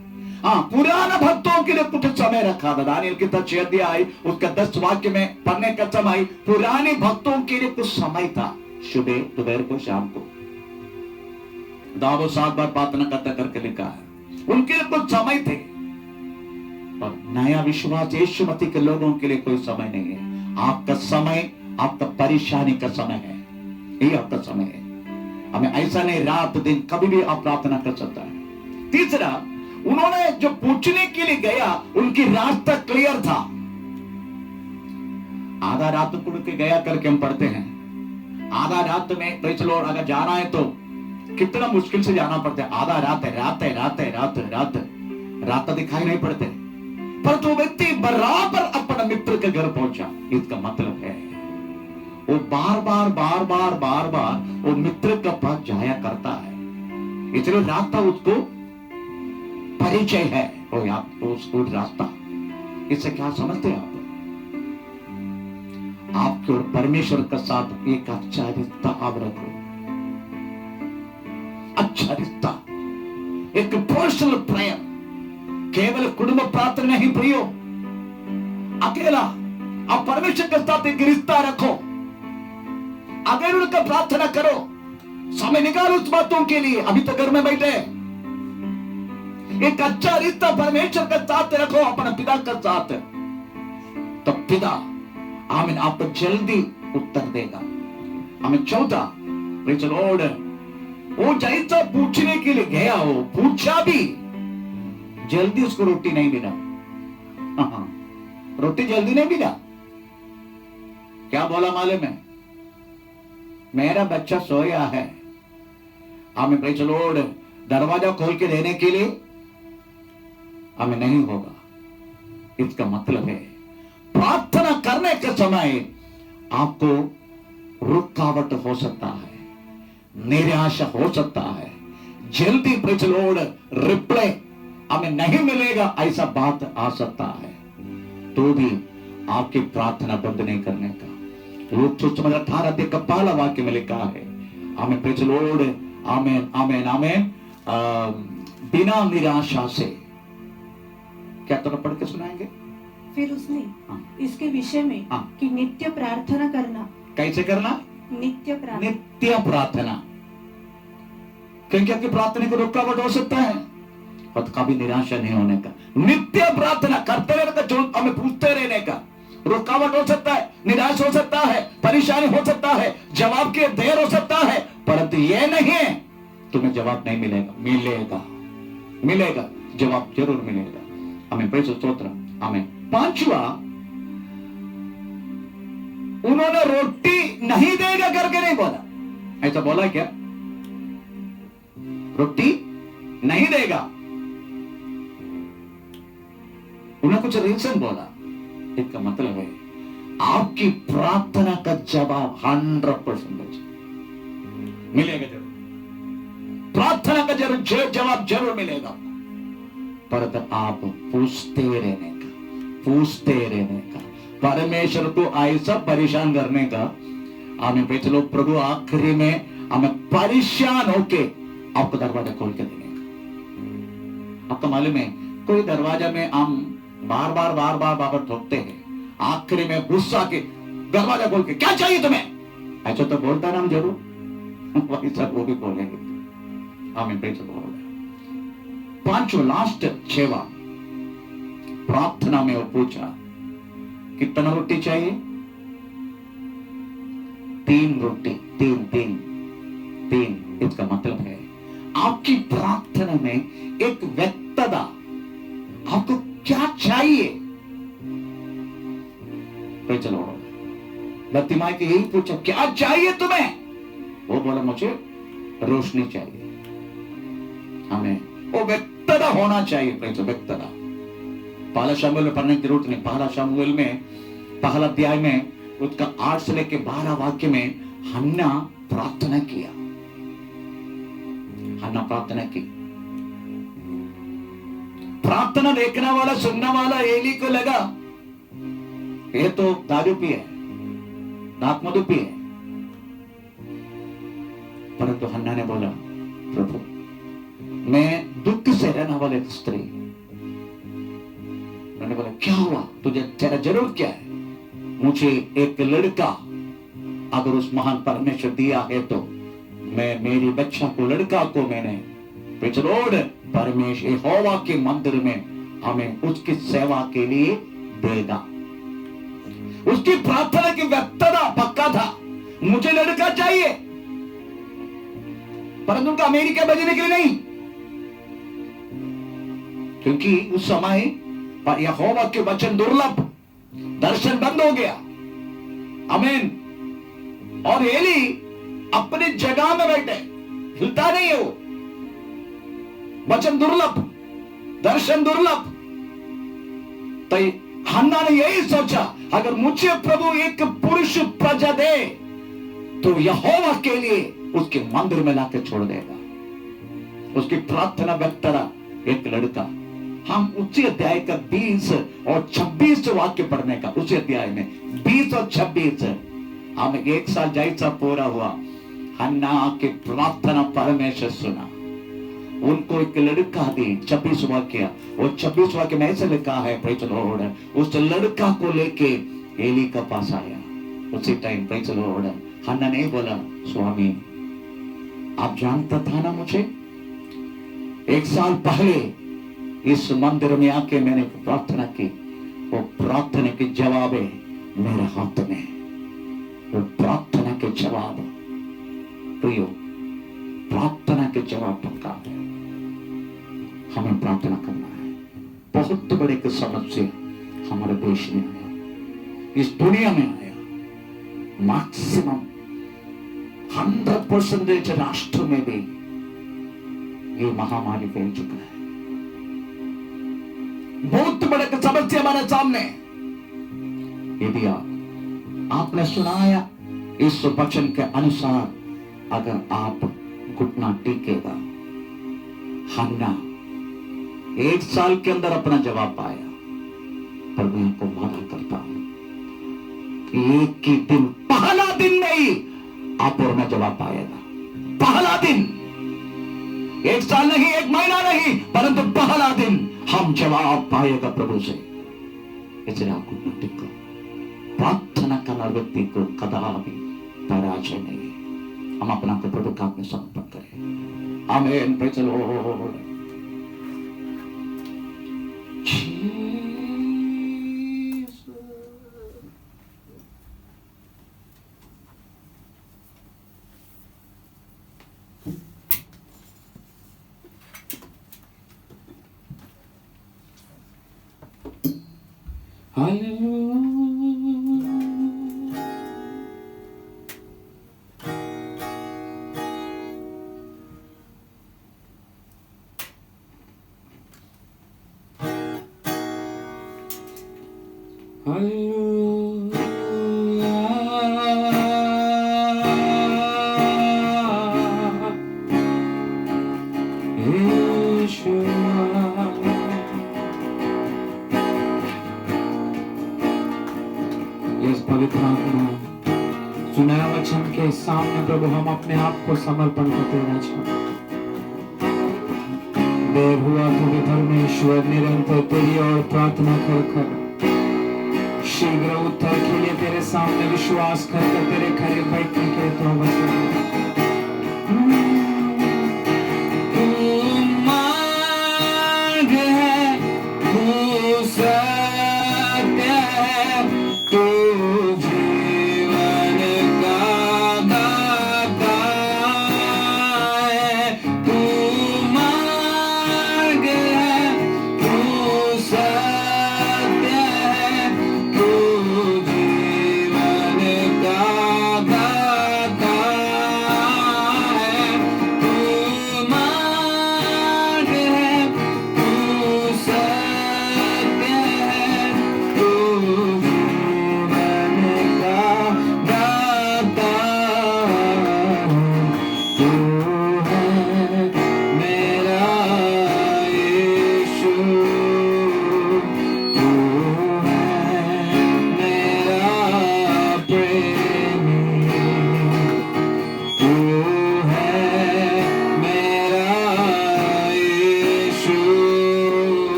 हाँ, पुराना भक्तों के लिए कुछ समय रखा था। दानियल की 6 अध्याय उसका 10 वाक्य में पढ़ने का समय, पुराने भक्तों के लिए कुछ समय था, सुबह, दोपहर को, शाम को। दाऊद 7 बार प्रार्थना करता करके लिखा है, उनके लिए कुछ समय थे। और नया विश्वास यीशु मसीह के लोगों के लिए कोई समय नहीं है। आपका समय आपका परेशानी का समय है, ये आपका समय है। हमें ऐसा नहीं रात दिन कभी भी आप प्रार्थना कर सकता है। तीसरा, उन्होंने जो पूछने के लिए गया उनकी रास्ता क्लियर था। आधा रात को के गया करके हम पढ़ते हैं। आधा रात में प्रेज़ द लॉर्ड अगर जाना है तो कितना मुश्किल से जाना पड़ता है। आधा रात है, रात है, रात है, रात है, रात है, रात दिखाई नहीं पड़ते, पर तो व्यक्ति बराबर अपने मित्र के घर पहुंचा। इसका मतलब है वो बार बार बार बार बार बार वो मित्र के पास जाया करता है, इसलिए रास्ता उसको परिचय है, वो रास्ता। इससे क्या समझते हैं आप? आपके और परमेश्वर के साथ एक अच्छा रिश्ता आप रखो, अच्छा रिश्ता, एक पर्सनल प्रेयर। केवल कुटुंब प्रार्थना नहीं प्रियो, अकेला आप परमेश्वर के साथ एक रिश्ता रखो, अगर उनका प्रार्थना करो, समय निकालो उस बातों के लिए। अभी तो घर में बैठे, एक अच्छा रिश्ता परमेश्वर के साथ रखो, अपने पिता के साथ, तो पिता आमीन आपको जल्दी उत्तर देगा। हमें चौथा, प्रेज़ द लॉर्ड, वो जैसा पूछने के लिए गया हो, पूछा भी, जल्दी उसको रोटी नहीं मिला। रोटी जल्दी नहीं मिला। क्या बोला मालूम है? मेरा बच्चा सोया है, हमें प्रेज़ द लॉर्ड दरवाजा खोल के देने के लिए हमें नहीं होगा। इसका मतलब है प्रार्थना करने के समय आपको रुकावट हो सकता है, निराशा हो सकता है, जल्दी प्रेज़ द लॉर्ड रिप्लाई हमें नहीं मिलेगा, ऐसा बात आ सकता है, तो भी आपकी प्रार्थना बंद नहीं करने का। लोग 18 का पहला वाक्य में लिखा है, हमें प्रेज़ द लॉर्ड, आमीन, आमीन, आमीन, बिना निराशा से, क्या तरह पढ़ के सुनाएंगे? फिर उसने हाँ। इसके विषय में हाँ। कि नित्य प्रार्थना करना, कैसे करना? नित्य प्रार्थना, नित्य प्रार्थना। क्योंकि आपकी प्रार्थना को रुकावट हो सकता है, और कभी निराशा नहीं होने का। नित्य प्रार्थना करते रहने का, जो हमें पूछते रहने का। रुकावट हो सकता है, निराश हो सकता है, परेशानी हो सकता है, जवाब के देर हो सकता है, परंतु ये नहीं है तुम्हें जवाब नहीं मिलेगा। मिलेगा, मिलेगा, जवाब जरूर मिलेगा। हमें प्रेस स्तोत्र। हमें पांचवा, उन्होंने रोटी नहीं देगा करके नहीं बोला। ऐसा बोला क्या? रोटी नहीं देगा, उन्हें कुछ रीजन बोला। इसका मतलब है आपकी प्रार्थना का जवाब 100% मिलेगा जरूर। प्रार्थना का जवाब जरूर मिलेगा, पर आप पूछते रहने का, पूछते रहने का, परमेश्वर को ऐसा परेशान करने का। हमें पे चलो प्रभु आखिरी में हमें परेशान होके आपको दरवाजा खोल के देने का। आपको मालूम है कोई दरवाजा में हम बार बार ठोकते हैं, आखिरी में गुस्सा के दरवाजा खोल के क्या चाहिए तुम्हें, ऐसा तो बोलता ना हम जरूर, वही सब वो भी बोलेंगे। हमें पे चलो पांचवा, लास्ट 6वां प्रार्थना में वो पूछा कितना रोटी चाहिए? 3 रोटी। 3। इसका मतलब है आपकी प्रार्थना में एक व्यक्तता, आपको क्या चाहिए? तो चलो बत्तीमाई के यही पूछा क्या चाहिए तुम्हें? वो बोला मुझे रोशनी चाहिए। हमें वो व्यक्तता होना चाहिए। व्यक्तता पहला शमूएल में पढ़ने की जरूरत नहीं। पहला शमूएल में पहला अध्याय में उसका 8 से लेकर 12 वाक्य में हन्ना प्रार्थना किया। हन्ना प्रार्थना की। प्रार्थना देखने वाला सुनने वाला एली को लगा ये तो दारू पिए, रात मधु पिए, परंतु हन्ना ने बोला प्रभु मैं दुख से रहने वाले स्त्री। मैंने बोला क्या हुआ तुझे, तेरा जरूर क्या है? मुझे एक लड़का अगर उस महान परमेश्वर दिया है तो मैं मेरी बच्चा को, लड़का को मैंने परमेश्वर यहोवा के मंदिर में हमें उसकी सेवा के लिए देगा। उसकी प्रार्थना की व्यक्तता पक्का था, मुझे लड़का चाहिए, परंतु उनका अमेरिका भेजने के लिए नहीं, क्योंकि उस समय यहोवा के वचन दुर्लभ, दर्शन बंद हो गया। आमीन। और एली अपनी जगह में बैठे, हिलता नहीं है वो। वचन दुर्लभ, दर्शन दुर्लभ। तो हन्ना ने यही सोचा अगर मुझे प्रभु एक पुरुष प्रजा दे तो यहोवा के लिए उसके मंदिर में लाकर छोड़ देगा। उसकी प्रार्थना व्यक्तता एक लड़का। हम उसी अध्याय का 20 और 26 वाक्य पढ़ने का, उसी अध्याय में 20 और 26 हम 1 साल जैसा पूरा हुआ। हन्ना की प्रार्थना परमेश्वर सुना, उनको एक लड़का दी। 26 वाक्य, वो 26 वाक्य में ऐसे लिखा है प्रेज द लॉर्ड, उस लड़का को लेके एली का पास आया। उसी टाइम प्रेज द लॉर्ड हन्ना ने बोला स्वामी आप जानता था ना मुझे, 1 साल पहले इस मंदिर में आके मैंने प्रार्थना की, वो प्रार्थना के जवाब है मेरे हाथ में। वो प्रार्थना के जवाब प्रियो, प्रार्थना के जवाब पक्का है। हमें प्रार्थना करना है। बहुत बड़ी समस्या हमारे देश में आया, इस दुनिया में आया। मैक्सिमम 100% राष्ट्र में भी ये महामारी फैल चुका है। बहुत बड़े समस्या हमारे सामने। यदि आपने सुनाया इस वचन के अनुसार अगर आप घुटना टेकेगा, हन्ना 1 साल के अंदर अपना जवाब पाया। पर मैं आपको वादा करता हूं एक ही दिन, पहला दिन नहीं आप और मैं जवाब पाएगा। पहला दिन, 1 साल नहीं, 1 महीना नहीं, परंतु पहला दिन हम जवाब पाएगा प्रभु से। इसलिए आपको प्रतीक को प्रार्थना करना व्यक्ति को कदापि पराजय नहीं है। हम अपना को प्रभु का में समर्पण करें। आमीन। Praise the Lord. इस पवित्र आत्मा सुनाया वचन के सामने प्रभु हम अपने आप को समर्पण करते रहना चाहते। देर हुआ तो भी परमेश्वर निरंतर तेरी और प्रार्थना कर कर शीघ्र उत्तर के लिए तेरे सामने विश्वास कर कर तेरे खरे बैठने के तो वचन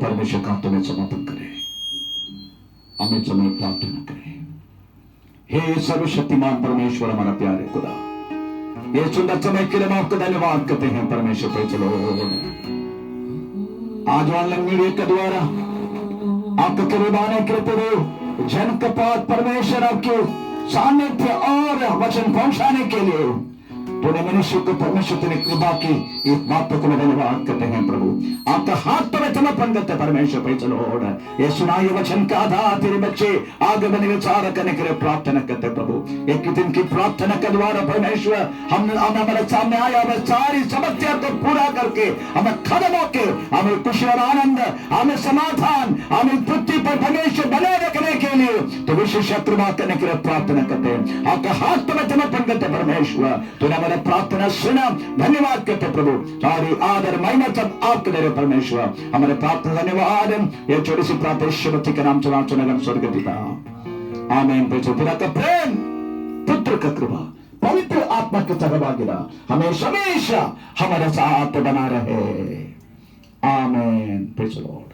परमेश्वर का तुम्हें समर्पण करें। हमें समय प्रार्थना करें। हे सर्वशक्तिमान परमेश्वर हमारा प्यारे खुदा, ये सुंदर समय के लिए हम आपका धन्यवाद करते हैं परमेश्वर। पे चलो आज ऑनलाइन मीडिया के द्वारा आपके करीब आने के लिए जन के पास परमेश्वर आपके सानिध्य और वचन पहुंचाने के लिए तूने मनुष्य को परमेश्वर तेरी कृपा की इस बात को मैं धन्यवाद करते हैं प्रभु। आपका हाथ तो मैं समर्पण करते परमेश्वर। पे चलो ये सुनाए वचन का आधार तेरे बच्चे आगे बने विचार करने के लिए प्रार्थना करते प्रभु। एक दिन की प्रार्थना के द्वारा परमेश्वर हम हमारे सामने आया, हमें सारी समस्या को पूरा करके हमें खत्म होके हमें खुशी और आनंद, हमें समाधान, हमें पृथ्वी पर परमेश्वर बने रखने के लिए तो विशेष कृपा करने के लिए प्रार्थना करते हैं। आपका हाथ तो मैं समर्पण करते परमेश्वर। तूने हमारे प्रार्थना सुना, धन्यवाद करते प्रभु। सारी आदर महिमा सब आपके दे परमेश्वर। हमारे प्रार्थना धन्यवाद। ये छोटी सी प्रार्थना के नाम चला चुना स्वर्ग पिता। आमीन। पिता का प्रेम, पुत्र का कृपा, पवित्र आत्मा की सहभागिता हमेशा हमारे साथ बना रहे। आमीन। Praise the Lord.